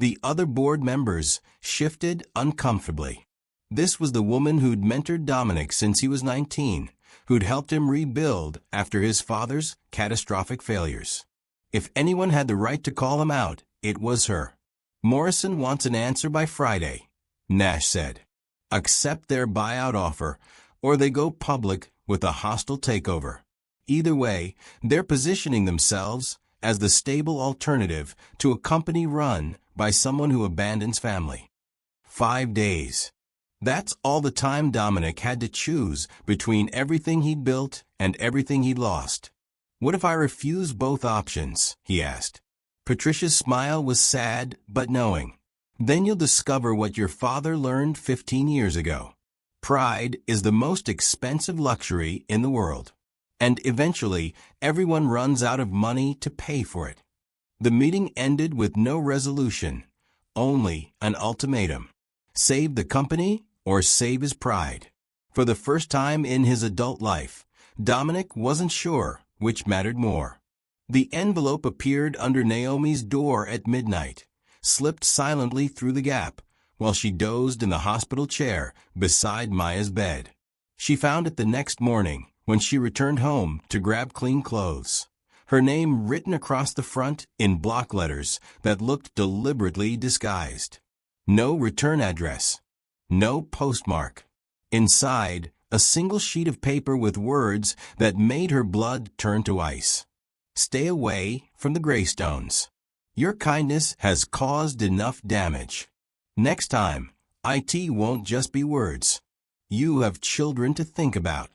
The other board members shifted uncomfortably. This was the woman who'd mentored Dominic since he was 19, who'd helped him rebuild after his father's catastrophic failures. If anyone had the right to call him out, it was her. Morrison wants an answer by Friday, Nash said. Accept their buyout offer, or they go public with a hostile takeover. Either way, they're positioning themselves as the stable alternative to a company run by someone who abandons family. 5 days. That's all the time Dominic had to choose between everything he'd built and everything he'd lost. What if I refuse both options? He asked. Patricia's smile was sad but knowing. Then you'll discover what your father learned 15 years ago. Pride is the most expensive luxury in the world. And eventually, everyone runs out of money to pay for it. The meeting ended with no resolution, only an ultimatum. Save the company or save his pride. For the first time in his adult life, Dominic wasn't sure which mattered more. The envelope appeared under Naomi's door at midnight, slipped silently through the gap, while she dozed in the hospital chair beside Maya's bed. She found it the next morning when she returned home to grab clean clothes. Her name written across the front in block letters that looked deliberately disguised. No return address. No postmark. Inside, a single sheet of paper with words that made her blood turn to ice. Stay away from the Greystones. Your kindness has caused enough damage. Next time, IT won't just be words. You have children to think about.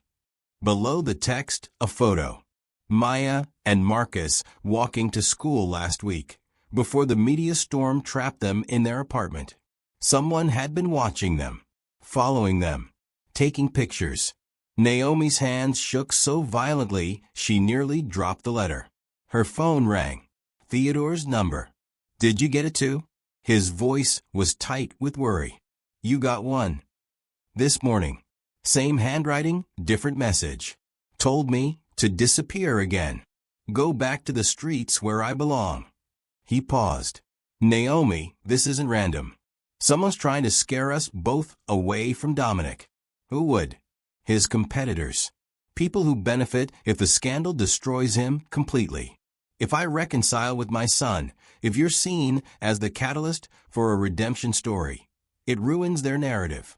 Below the text, a photo. Maya and Marcus walking to school last week, before the media storm trapped them in their apartment. Someone had been watching them, following them, taking pictures. Naomi's hands shook so violently she nearly dropped the letter. Her phone rang. Theodore's number. Did you get it too? His voice was tight with worry. You got one. This morning. Same handwriting, different message. Told me to disappear again. Go back to the streets where I belong. He paused. Naomi, this isn't random. Someone's trying to scare us both away from Dominic. Who would? His competitors. People who benefit if the scandal destroys him completely. If I reconcile with my son, if you're seen as the catalyst for a redemption story, it ruins their narrative.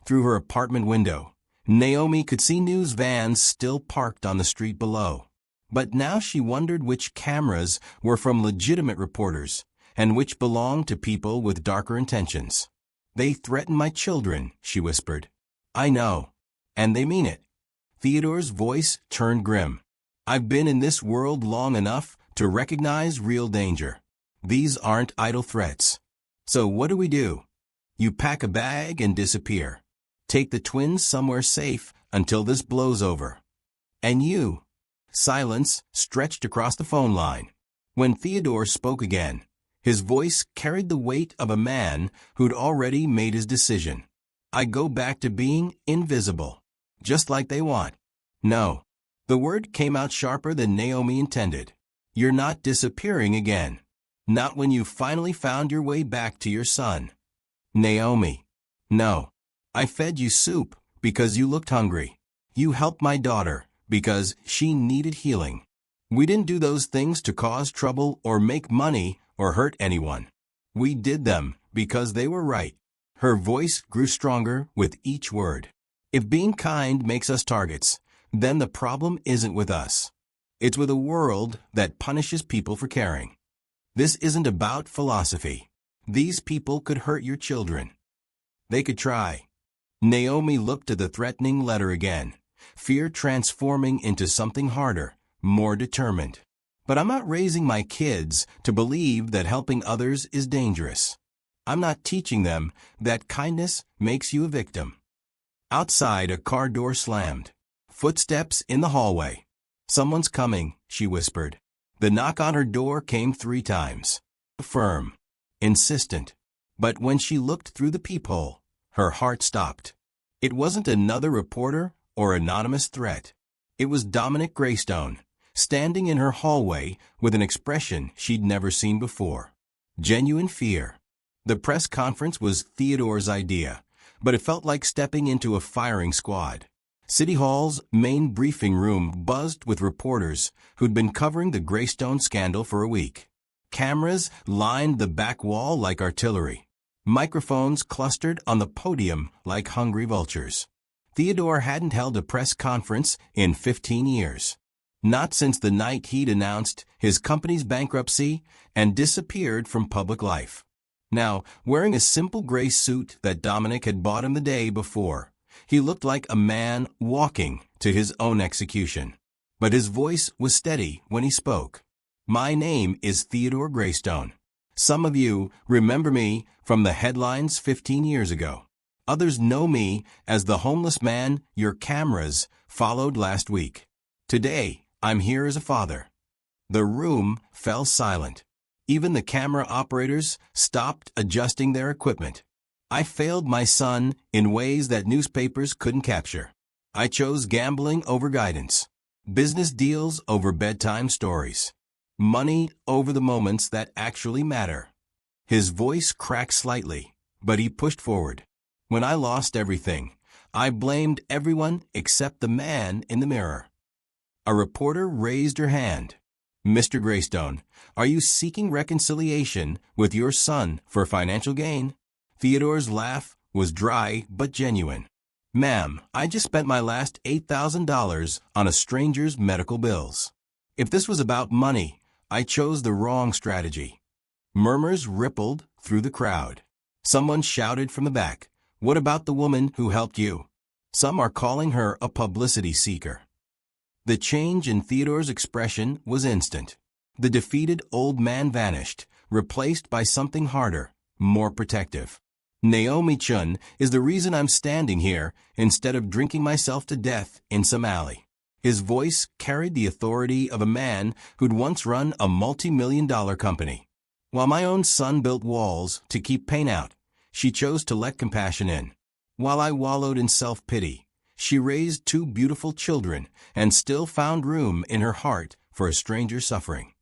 Through her apartment window, Naomi could see news vans still parked on the street below. But now she wondered which cameras were from legitimate reporters and which belonged to people with darker intentions. They threaten my children, she whispered. I know. And they mean it. Theodore's voice turned grim. I've been in this world long enough to recognize real danger. These aren't idle threats. So what do? You pack a bag and disappear. Take the twins somewhere safe until this blows over. And you? Silence stretched across the phone line. When Theodore spoke again, his voice carried the weight of a man who'd already made his decision. I go back to being invisible, just like they want. No. The word came out sharper than Naomi intended. You're not disappearing again. Not when you finally found your way back to your son. Naomi. No. I fed you soup because you looked hungry. You helped my daughter because she needed healing. We didn't do those things to cause trouble or make money or hurt anyone. We did them because they were right. Her voice grew stronger with each word. If being kind makes us targets, then the problem isn't with us. It's with a world that punishes people for caring. This isn't about philosophy. These people could hurt your children. They could try. Naomi looked at the threatening letter again, fear transforming into something harder, more determined. But I'm not raising my kids to believe that helping others is dangerous. I'm not teaching them that kindness makes you a victim. Outside, a car door slammed. Footsteps in the hallway. Someone's coming, she whispered. The knock on her door came 3 times. Firm. Insistent. But when she looked through the peephole, her heart stopped. It wasn't another reporter or anonymous threat. It was Dominic Greystone, standing in her hallway with an expression she'd never seen before. Genuine fear. The press conference was Theodore's idea, but it felt like stepping into a firing squad. City Hall's main briefing room buzzed with reporters who'd been covering the Greystone scandal for a week. Cameras lined the back wall like artillery. Microphones clustered on the podium like hungry vultures. Theodore hadn't held a press conference in 15 years. Not since the night he'd announced his company's bankruptcy and disappeared from public life. Now, wearing a simple gray suit that Dominic had bought him the day before, he looked like a man walking to his own execution. But his voice was steady when he spoke. "My name is Theodore Greystone. Some of you remember me from the headlines 15 years ago. Others know me as the homeless man your cameras followed last week. Today, I'm here as a father." The room fell silent. Even the camera operators stopped adjusting their equipment. I failed my son in ways that newspapers couldn't capture. I chose gambling over guidance, business deals over bedtime stories, money over the moments that actually matter. His voice cracked slightly, but he pushed forward. "When I lost everything, I blamed everyone except the man in the mirror." A reporter raised her hand. "Mr. Greystone, are you seeking reconciliation with your son for financial gain?" Theodore's laugh was dry but genuine. "Ma'am, I just spent my last $8,000 on a stranger's medical bills. If this was about money, I chose the wrong strategy." Murmurs rippled through the crowd. Someone shouted from the back, "What about the woman who helped you? Some are calling her a publicity seeker." The change in Theodore's expression was instant. The defeated old man vanished, replaced by something harder, more protective. "Naomi Chun is the reason I'm standing here instead of drinking myself to death in some alley." His voice carried the authority of a man who'd once run a multi-million-dollar company. "While my own son built walls to keep pain out, she chose to let compassion in. While I wallowed in self-pity, she raised 2 beautiful children and still found room in her heart for a stranger suffering."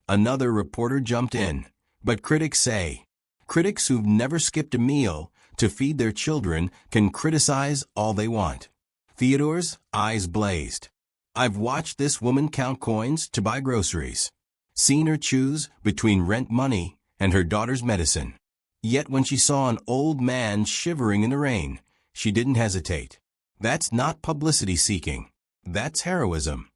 Another reporter jumped in, "But critics say, critics who've never skipped a meal to feed their children can criticize all they want." Theodore's eyes blazed. "I've watched this woman count coins to buy groceries, seen her choose between rent money and her daughter's medicine. Yet when she saw an old man shivering in the rain, she didn't hesitate. That's not publicity seeking. That's heroism."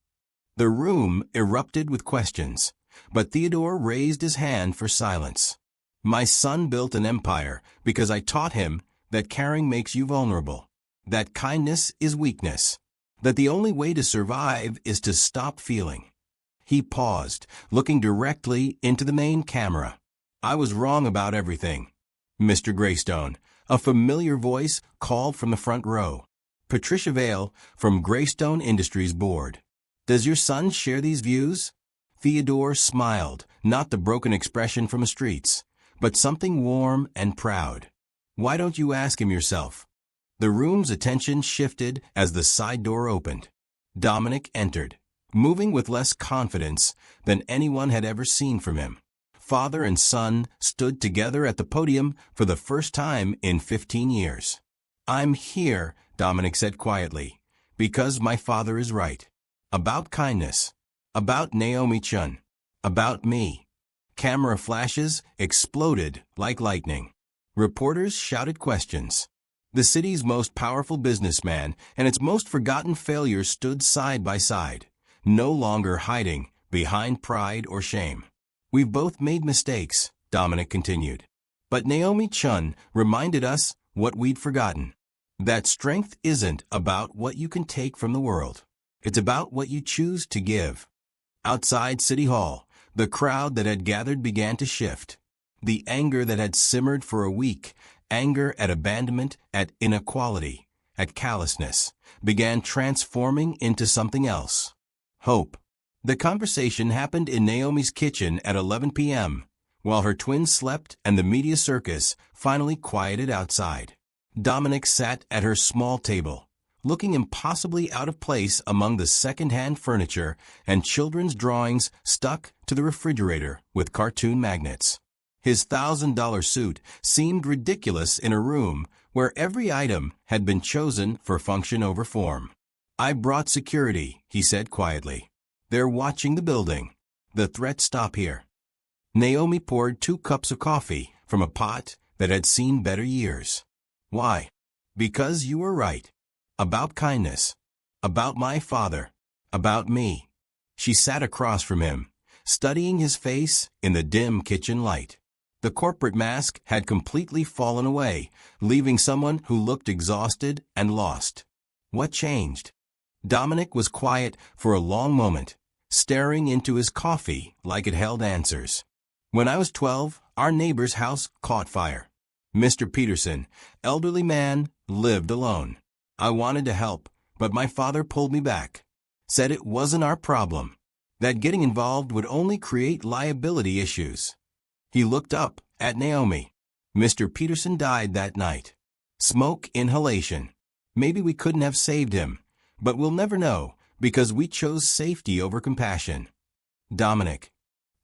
The room erupted with questions, but Theodore raised his hand for silence. "My son built an empire because I taught him that caring makes you vulnerable, that kindness is weakness, that the only way to survive is to stop feeling." He paused, looking directly into the main camera. "I was wrong about everything." "Mr. Greystone," a familiar voice called from the front row. "Patricia Vale from Greystone Industries Board. Does your son share these views?" Theodore smiled, not the broken expression from the streets, but something warm and proud. "Why don't you ask him yourself?" The room's attention shifted as the side door opened. Dominic entered, moving with less confidence than anyone had ever seen from him. Father and son stood together at the podium for the first time in 15 years. "I'm here," Dominic said quietly, "because my father is right. About kindness. About Naomi Chun. About me." Camera flashes exploded like lightning. Reporters shouted questions. The city's most powerful businessman and its most forgotten failure stood side by side, no longer hiding behind pride or shame. "We've both made mistakes," Dominic continued. "But Naomi Chun reminded us what we'd forgotten. That strength isn't about what you can take from the world. It's about what you choose to give." Outside City Hall, the crowd that had gathered began to shift. The anger that had simmered for a week, anger at abandonment, at inequality, at callousness, began transforming into something else. Hope. The conversation happened in Naomi's kitchen at 11 p.m., while her twins slept and the media circus finally quieted outside. Dominic sat at her small table, looking impossibly out of place among the second-hand furniture and children's drawings stuck to the refrigerator with cartoon magnets. His $1,000 suit seemed ridiculous in a room where every item had been chosen for function over form. "I brought security," he said quietly. "They're watching the building. The threats stop here." Naomi poured 2 cups of coffee from a pot that had seen better years. "Why?" "Because you were right. About kindness. About my father. About me." She sat across from him, studying his face in the dim kitchen light. The corporate mask had completely fallen away, leaving someone who looked exhausted and lost. What changed? Dominic was quiet for a long moment, staring into his coffee like it held answers. "When I was 12, our neighbor's house caught fire. Mr. Peterson, elderly man, lived alone. I wanted to help, but my father pulled me back. Said it wasn't our problem. That getting involved would only create liability issues." He looked up at Naomi. "Mr. Peterson died that night. Smoke inhalation. Maybe we couldn't have saved him, but we'll never know because we chose safety over compassion." "Dominic,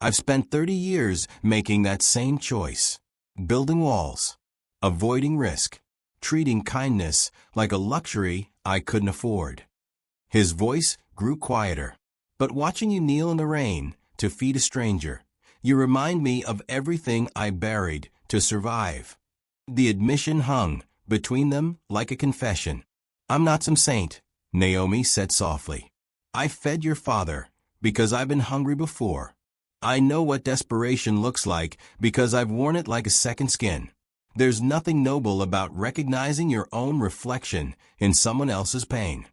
I've spent 30 years making that same choice. Building walls. Avoiding risk. Treating kindness like a luxury I couldn't afford." His voice grew quieter. "But watching you kneel in the rain to feed a stranger, you remind me of everything I buried to survive." The admission hung between them like a confession. "I'm not some saint," Naomi said softly. "I fed your father because I've been hungry before. I know what desperation looks like because I've worn it like a second skin. There's nothing noble about recognizing your own reflection in someone else's pain.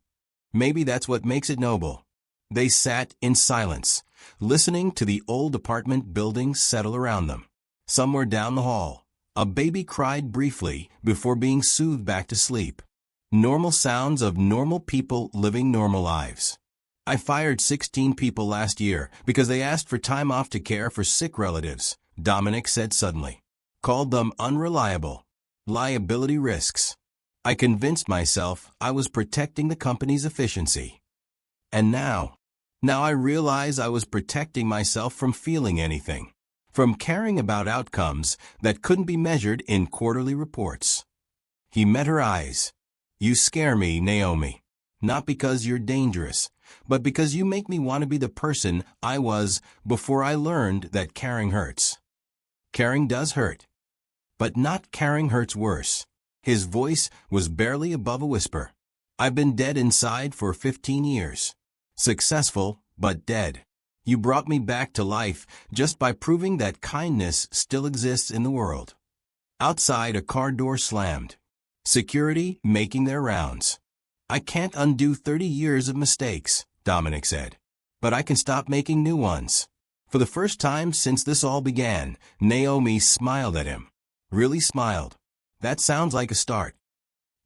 Maybe that's what makes it noble." They sat in silence, listening to the old apartment buildings settle around them. Somewhere down the hall, a baby cried briefly before being soothed back to sleep. Normal sounds of normal people living normal lives. "I fired 16 people last year because they asked for time off to care for sick relatives," Dominic said suddenly. "Called them unreliable. Liability risks. I convinced myself I was protecting the company's efficiency. And now I realize I was protecting myself from feeling anything, from caring about outcomes that couldn't be measured in quarterly reports." He met her eyes. "You scare me, Naomi. Not because you're dangerous, but because you make me want to be the person I was before I learned that caring hurts. Caring does hurt. But not caring hurts worse." His voice was barely above a whisper. "I've been dead inside for 15 years. Successful, but dead. You brought me back to life just by proving that kindness still exists in the world." Outside, a car door slammed. Security making their rounds. "I can't undo 30 years of mistakes," Dominic said. "But I can stop making new ones." For the first time since this all began, Naomi smiled at him. Really smiled. "That sounds like a start."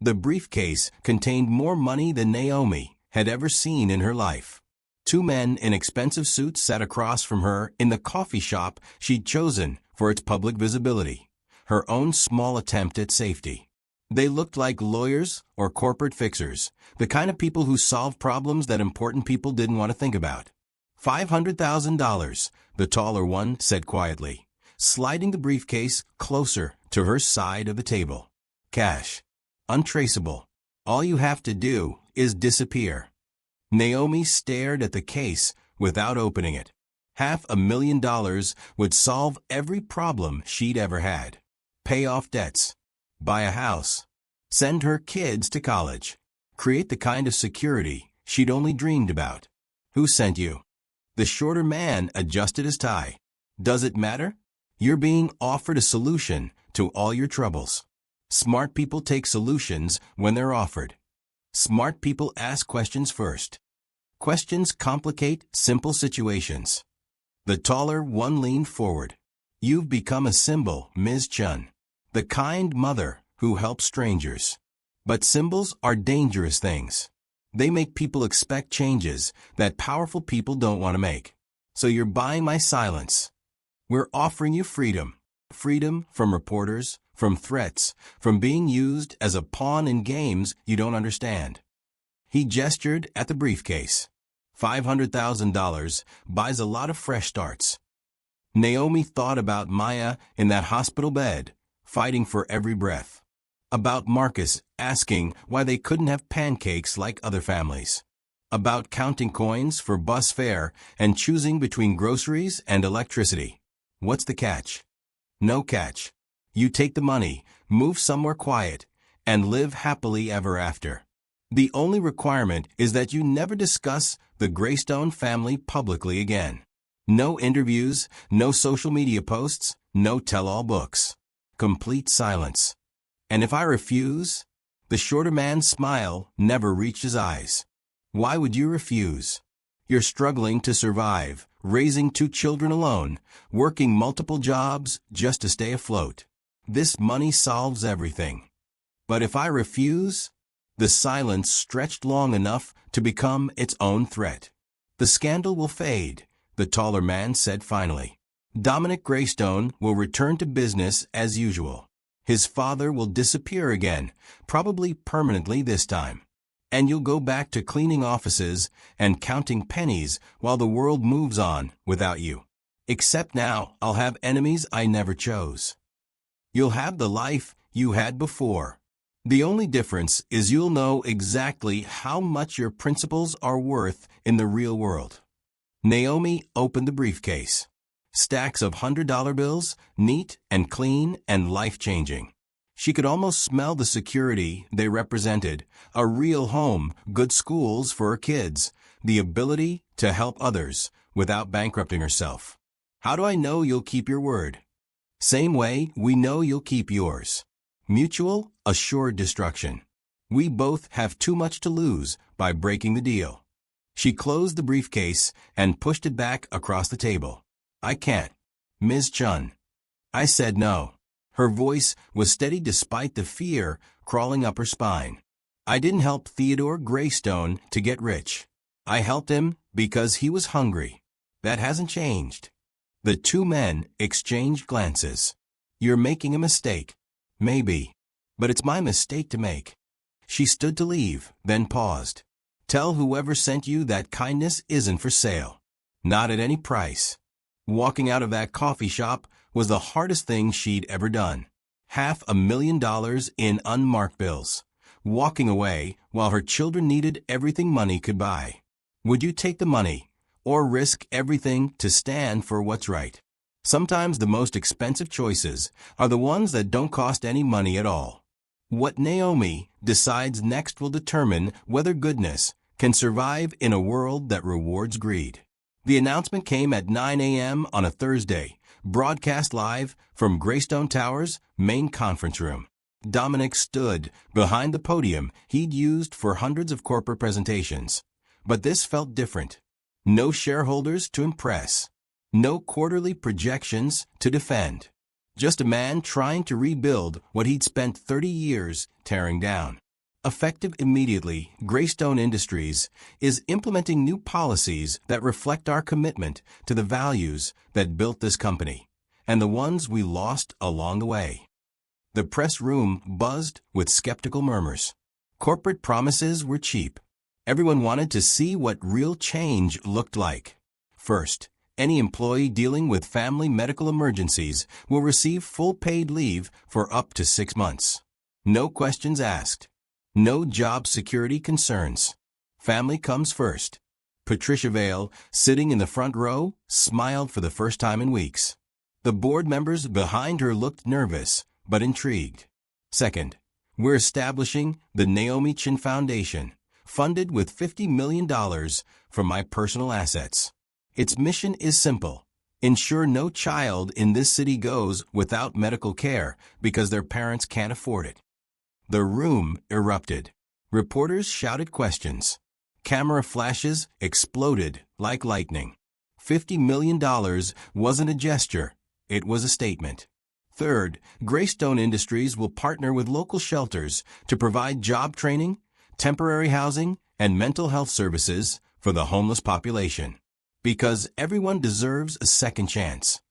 The briefcase contained more money than Naomi had ever seen in her life. 2 men in expensive suits sat across from her in the coffee shop she'd chosen for its public visibility, her own small attempt at safety. They looked like lawyers or corporate fixers, the kind of people who solve problems that important people didn't want to think about. $500,000, the taller one said quietly, sliding the briefcase closer to her side of the table. "Cash. Untraceable. All you have to do is disappear." Naomi stared at the case without opening it. $500,000 would solve every problem she'd ever had. Pay off debts. Buy a house. Send her kids to college. Create the kind of security she'd only dreamed about. "Who sent you?" The shorter man adjusted his tie. "Does it matter? You're being offered a solution to all your troubles. Smart people take solutions when they're offered. Smart people ask questions first. Questions complicate simple situations." The taller one leaned forward. "You've become a symbol, Ms. Chun. The kind mother who helps strangers. But symbols are dangerous things. They make people expect changes that powerful people don't want to make. So you're buying my silence. We're offering you freedom. Freedom from reporters, from threats, from being used as a pawn in games you don't understand." He gestured at the briefcase. $500,000 buys a lot of fresh starts. Naomi thought about Maya in that hospital bed, fighting for every breath. About Marcus asking why they couldn't have pancakes like other families. About counting coins for bus fare and choosing between groceries and electricity. What's the catch? No catch. You take the money, move somewhere quiet, and live happily ever after. The only requirement is that you never discuss the Greystone family publicly again. No interviews, no social media posts, no tell-all books. Complete silence. And if I refuse? The shorter man's smile never reached his eyes. Why would you refuse? You're struggling to survive, raising 2 children alone, working multiple jobs just to stay afloat. This money solves everything. But if I refuse? The silence stretched long enough to become its own threat. The scandal will fade, the taller man said finally. Dominic Greystone will return to business as usual. His father will disappear again, probably permanently this time. And you'll go back to cleaning offices and counting pennies while the world moves on without you. Except now, I'll have enemies I never chose. You'll have the life you had before. The only difference is you'll know exactly how much your principles are worth in the real world. Naomi opened the briefcase. Stacks of $100 bills, neat and clean and life-changing. She could almost smell the security they represented, a real home, good schools for her kids, the ability to help others without bankrupting herself. How do I know you'll keep your word? Same way we know you'll keep yours. Mutual, assured destruction. We both have too much to lose by breaking the deal. She closed the briefcase and pushed it back across the table. I can't. Ms. Chun. I said no. Her voice was steady despite the fear crawling up her spine. I didn't help Theodore Greystone to get rich. I helped him because he was hungry. That hasn't changed. The 2 men exchanged glances. You're making a mistake. Maybe. But it's my mistake to make. She stood to leave, then paused. Tell whoever sent you that kindness isn't for sale. Not at any price. Walking out of that coffee shop was the hardest thing she'd ever done. $500,000 in unmarked bills. Walking away while her children needed everything money could buy. Would you take the money, or risk everything to stand for what's right? Sometimes the most expensive choices are the ones that don't cost any money at all. What Naomi decides next will determine whether goodness can survive in a world that rewards greed. The announcement came at 9 a.m. on a Thursday, broadcast live from Greystone Tower's main conference room. Dominic stood behind the podium he'd used for hundreds of corporate presentations. But this felt different. No shareholders to impress. No quarterly projections to defend. Just a man trying to rebuild what he'd spent 30 years tearing down. Effective immediately, Greystone Industries is implementing new policies that reflect our commitment to the values that built this company, and the ones we lost along the way. The press room buzzed with skeptical murmurs. Corporate promises were cheap. Everyone wanted to see what real change looked like. First, any employee dealing with family medical emergencies will receive full paid leave for up to 6 months. No questions asked. No job security concerns. Family comes first. Patricia Vale, sitting in the front row, smiled for the first time in weeks. The board members behind her looked nervous, but intrigued. Second, we're establishing the Naomi Chin Foundation, funded with $50 million from my personal assets. Its mission is simple. Ensure no child in this city goes without medical care because their parents can't afford it. The room erupted. Reporters shouted questions. Camera flashes exploded like lightning. $50 million wasn't a gesture, it was a statement. Third, Greystone Industries will partner with local shelters to provide job training, temporary housing, and mental health services for the homeless population. Because everyone deserves a second chance.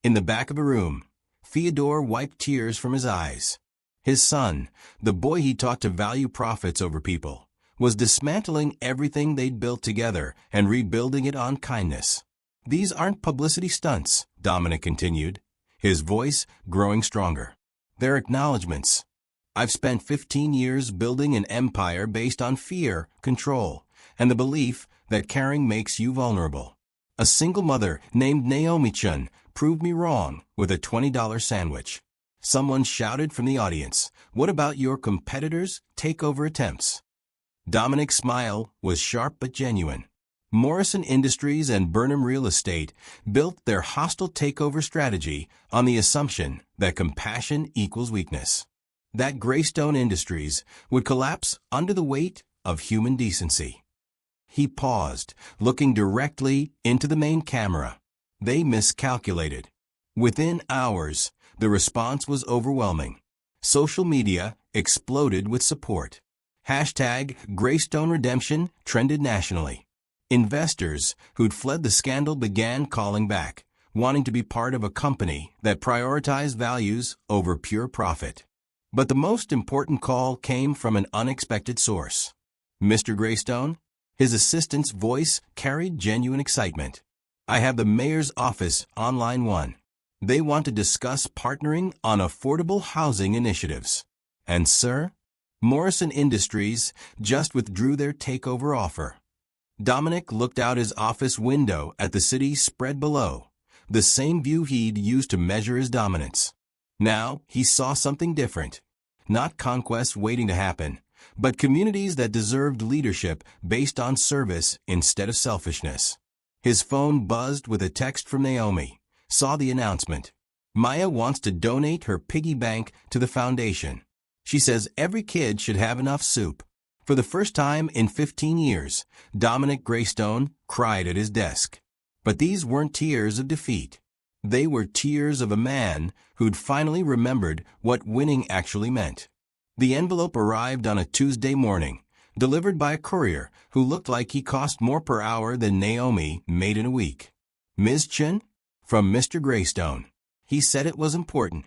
In the back of a room, Theodore wiped tears from his eyes. His son, the boy he taught to value profits over people, was dismantling everything they'd built together and rebuilding it on kindness. These aren't publicity stunts, Dominic continued, his voice growing stronger. "They're acknowledgments. I've spent 15 years building an empire based on fear, control, and the belief that caring makes you vulnerable. A single mother named Naomi-chan proved me wrong with a $20 sandwich." Someone shouted from the audience, "What about your competitors' takeover attempts?" Dominic's smile was sharp but genuine. Morrison Industries and Burnham Real Estate built their hostile takeover strategy on the assumption that compassion equals weakness, that Greystone Industries would collapse under the weight of human decency. He paused, looking directly into the main camera. They miscalculated. Within hours, the response was overwhelming. Social media exploded with support. Hashtag Greystone Redemption trended nationally. Investors who'd fled the scandal began calling back, wanting to be part of a company that prioritized values over pure profit. But the most important call came from an unexpected source. "Mr. Greystone?" His assistant's voice carried genuine excitement. "I have the mayor's office on line 1. They want to discuss partnering on affordable housing initiatives." "And sir?" Morrison Industries just withdrew their takeover offer. Dominic looked out his office window at the city spread below, the same view he'd used to measure his dominance. Now he saw something different. Not conquests waiting to happen, but communities that deserved leadership based on service instead of selfishness. His phone buzzed with a text from Naomi. Saw the announcement. "Maya wants to donate her piggy bank to the foundation. She says every kid should have enough soup." For the first time in 15 years, Dominic Greystone cried at his desk. But these weren't tears of defeat. They were tears of a man who'd finally remembered what winning actually meant. The envelope arrived on a Tuesday morning, delivered by a courier who looked like he cost more per hour than Naomi made in a week. "Ms. Chin?" From Mr. Greystone. He said it was important.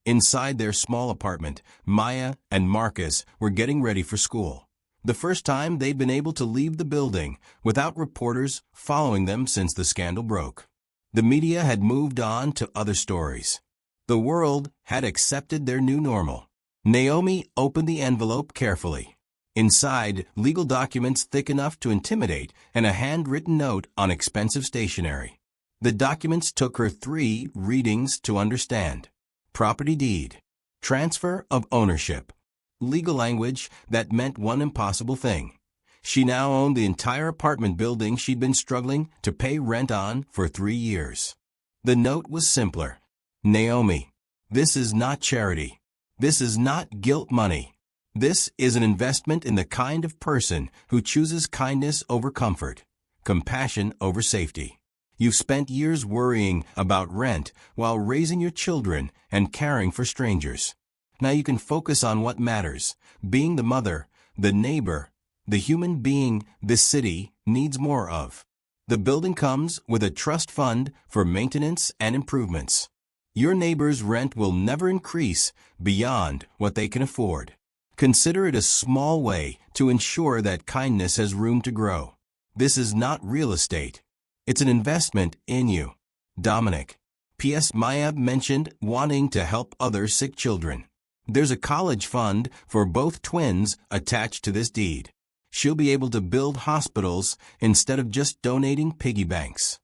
Inside their small apartment, Maya and Marcus were getting ready for school. The first time they'd been able to leave the building without reporters following them since the scandal broke. The media had moved on to other stories. The world had accepted their new normal. Naomi opened the envelope carefully. Inside, legal documents thick enough to intimidate and a handwritten note on expensive stationery. The documents took her 3 readings to understand. Property deed. Transfer of ownership. Legal language that meant one impossible thing. She now owned the entire apartment building she'd been struggling to pay rent on for 3 years. The note was simpler. "Naomi, this is not charity. This is not guilt money. This is an investment in the kind of person who chooses kindness over comfort, compassion over safety. You've spent years worrying about rent while raising your children and caring for strangers. Now you can focus on what matters, being the mother, the neighbor, the human being this city needs more of. The building comes with a trust fund for maintenance and improvements. Your neighbor's rent will never increase beyond what they can afford. Consider it a small way to ensure that kindness has room to grow. This is not real estate. It's an investment in you. Dominic." P.S. Maya mentioned wanting to help other sick children. "There's a college fund for both twins attached to this deed. She'll be able to build hospitals instead of just donating piggy banks."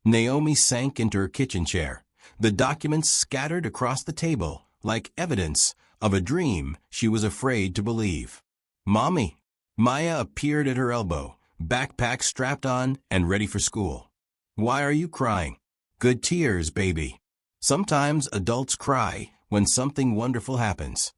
Naomi sank into her kitchen chair. The documents scattered across the table like evidence of a dream she was afraid to believe. "Mommy." Maya appeared at her elbow, backpack strapped on and ready for school. "Why are you crying?" "Good tears, baby. Sometimes adults cry when something wonderful happens."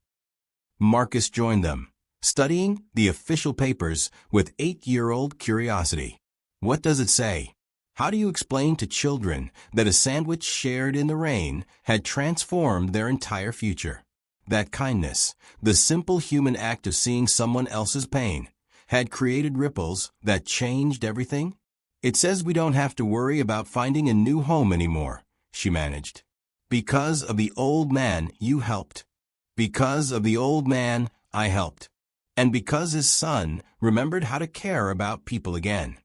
Marcus joined them, studying the official papers with 8-year-old curiosity. "What does it say? How do you explain to children that a sandwich shared in the rain had transformed their entire future? That kindness, the simple human act of seeing someone else's pain, had created ripples that changed everything?" "It says we don't have to worry about finding a new home anymore," she managed. "Because of the old man you helped. Because of the old man I helped. And because his son remembered how to care about people again."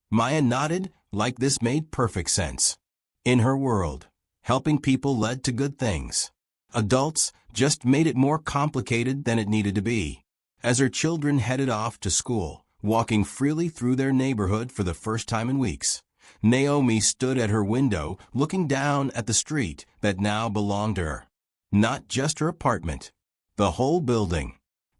Maya nodded like this made perfect sense. In her world, helping people led to good things. Adults just made it more complicated than it needed to be. As her children headed off to school, walking freely through their neighborhood for the first time in weeks, Naomi stood at her window looking down at the street that now belonged to her. Not just her apartment, the whole building.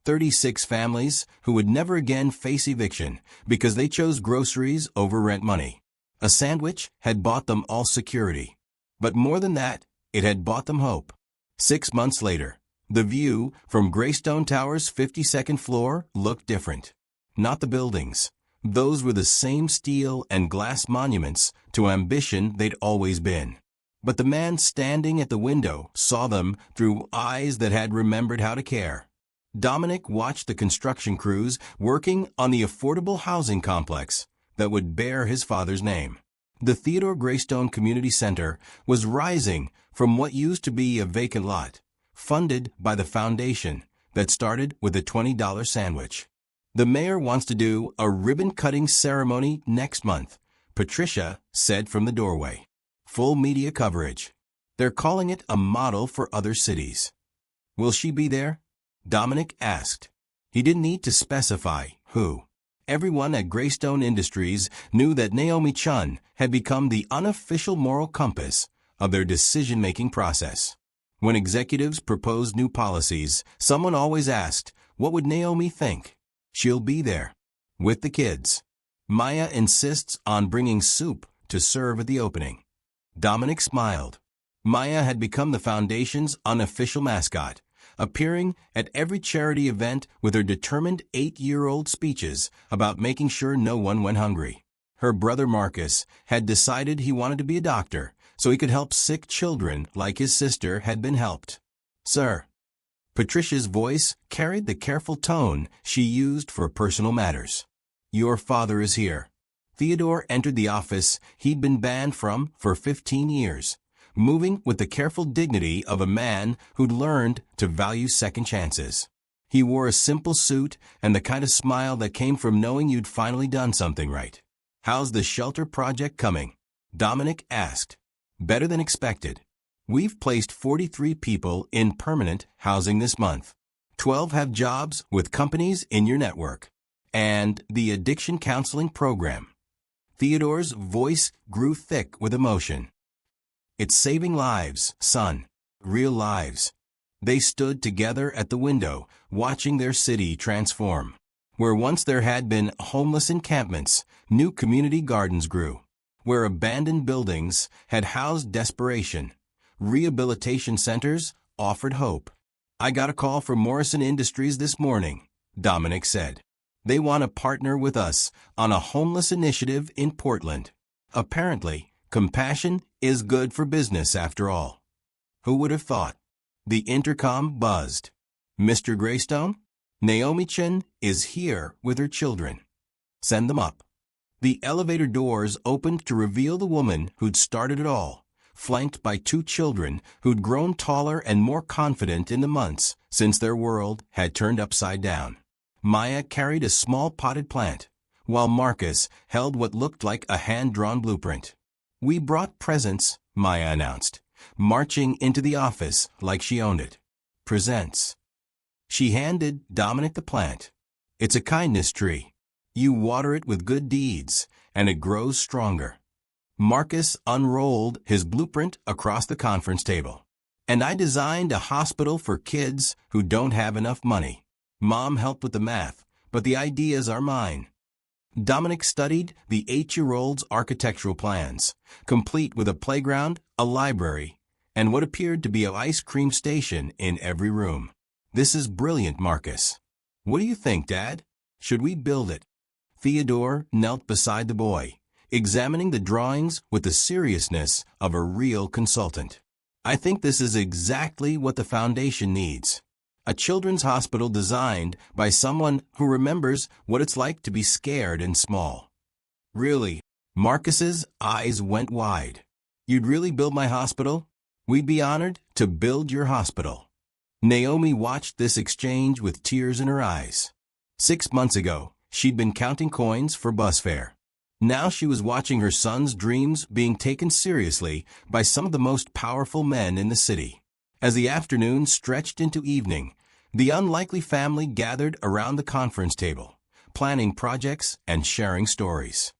36 families who would never again face eviction because they chose groceries over rent money. A sandwich had bought them all security. But more than that, it had bought them hope. 6 months later, the view from Greystone Tower's 52nd floor looked different. Not the buildings. Those were the same steel and glass monuments to ambition they'd always been. But the man standing at the window saw them through eyes that had remembered how to care. Dominic watched the construction crews working on the affordable housing complex that would bear his father's name. The Theodore Greystone Community Center was rising from what used to be a vacant lot, funded by the foundation that started with a $20 sandwich. The mayor wants to do a ribbon-cutting ceremony next month, Patricia said from the doorway. Full media coverage. They're calling it a model for other cities. Will she be there? Dominic asked. He didn't need to specify who. Everyone at Greystone Industries knew that Naomi Chun had become the unofficial moral compass of their decision-making process. When executives proposed new policies, someone always asked, what would Naomi think? She'll be there, with the kids. Maya insists on bringing soup to serve at the opening. Dominic smiled. Maya had become the foundation's unofficial mascot, appearing at every charity event with her determined 8-year-old speeches about making sure no one went hungry. Her brother Marcus had decided he wanted to be a doctor so he could help sick children like his sister had been helped. Sir. Patricia's voice carried the careful tone she used for personal matters. Your father is here. Theodore entered the office he'd been banned from for 15 years, moving with the careful dignity of a man who'd learned to value second chances. He wore a simple suit and the kind of smile that came from knowing you'd finally done something right. How's the shelter project coming? Dominic asked. Better than expected. We've placed 43 people in permanent housing this month. 12 have jobs with companies in your network. And the addiction counseling program. Theodore's voice grew thick with emotion. It's saving lives, son. Real lives. They stood together at the window, watching their city transform. Where once there had been homeless encampments, new community gardens grew. Where abandoned buildings had housed desperation, rehabilitation centers offered hope. I got a call from Morrison Industries this morning, Dominic said. They want to partner with us on a homeless initiative in Portland. Apparently, compassion is good for business after all. Who would have thought? The intercom buzzed. Mr. Greystone? Naomi Chun is here with her children. Send them up. The elevator doors opened to reveal the woman who'd started it all, flanked by 2 children who'd grown taller and more confident in the months since their world had turned upside down. Maya carried a small potted plant, while Marcus held what looked like a hand-drawn blueprint. We brought presents, Maya announced, marching into the office like she owned it. Presents. She handed Dominic the plant. It's a kindness tree. You water it with good deeds, and it grows stronger. Marcus unrolled his blueprint across the conference table. And I designed a hospital for kids who don't have enough money. Mom helped with the math, but the ideas are mine. Dominic studied the 8-year-old's architectural plans, complete with a playground, a library, and what appeared to be an ice cream station in every room. This is brilliant, Marcus. What do you think, Dad? Should we build it? Theodore knelt beside the boy, examining the drawings with the seriousness of a real consultant. I think this is exactly what the foundation needs. A children's hospital designed by someone who remembers what it's like to be scared and small. Really? Marcus's eyes went wide. You'd really build my hospital? We'd be honored to build your hospital. Naomi watched this exchange with tears in her eyes. 6 months ago, she'd been counting coins for bus fare. Now she was watching her son's dreams being taken seriously by some of the most powerful men in the city. As the afternoon stretched into evening, the unlikely family gathered around the conference table, planning projects and sharing stories.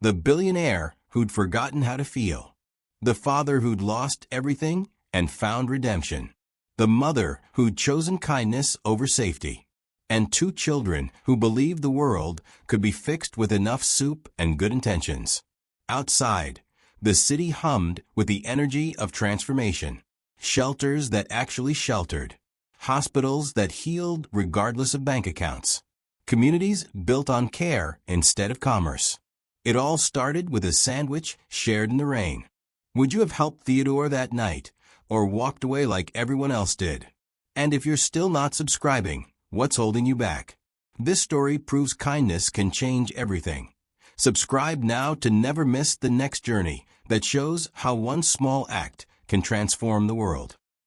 The billionaire who'd forgotten how to feel. The father who'd lost everything and found redemption. The mother who'd chosen kindness over safety. And 2 children who believed the world could be fixed with enough soup and good intentions. Outside, the city hummed with the energy of transformation. Shelters that actually sheltered. Hospitals that healed regardless of bank accounts. Communities built on care instead of commerce. It all started with a sandwich shared in the rain. Would you have helped Theodore that night, or walked away like everyone else did? And if you're still not subscribing, what's holding you back? This story proves kindness can change everything. Subscribe now to never miss the next journey that shows how one small act can transform the world.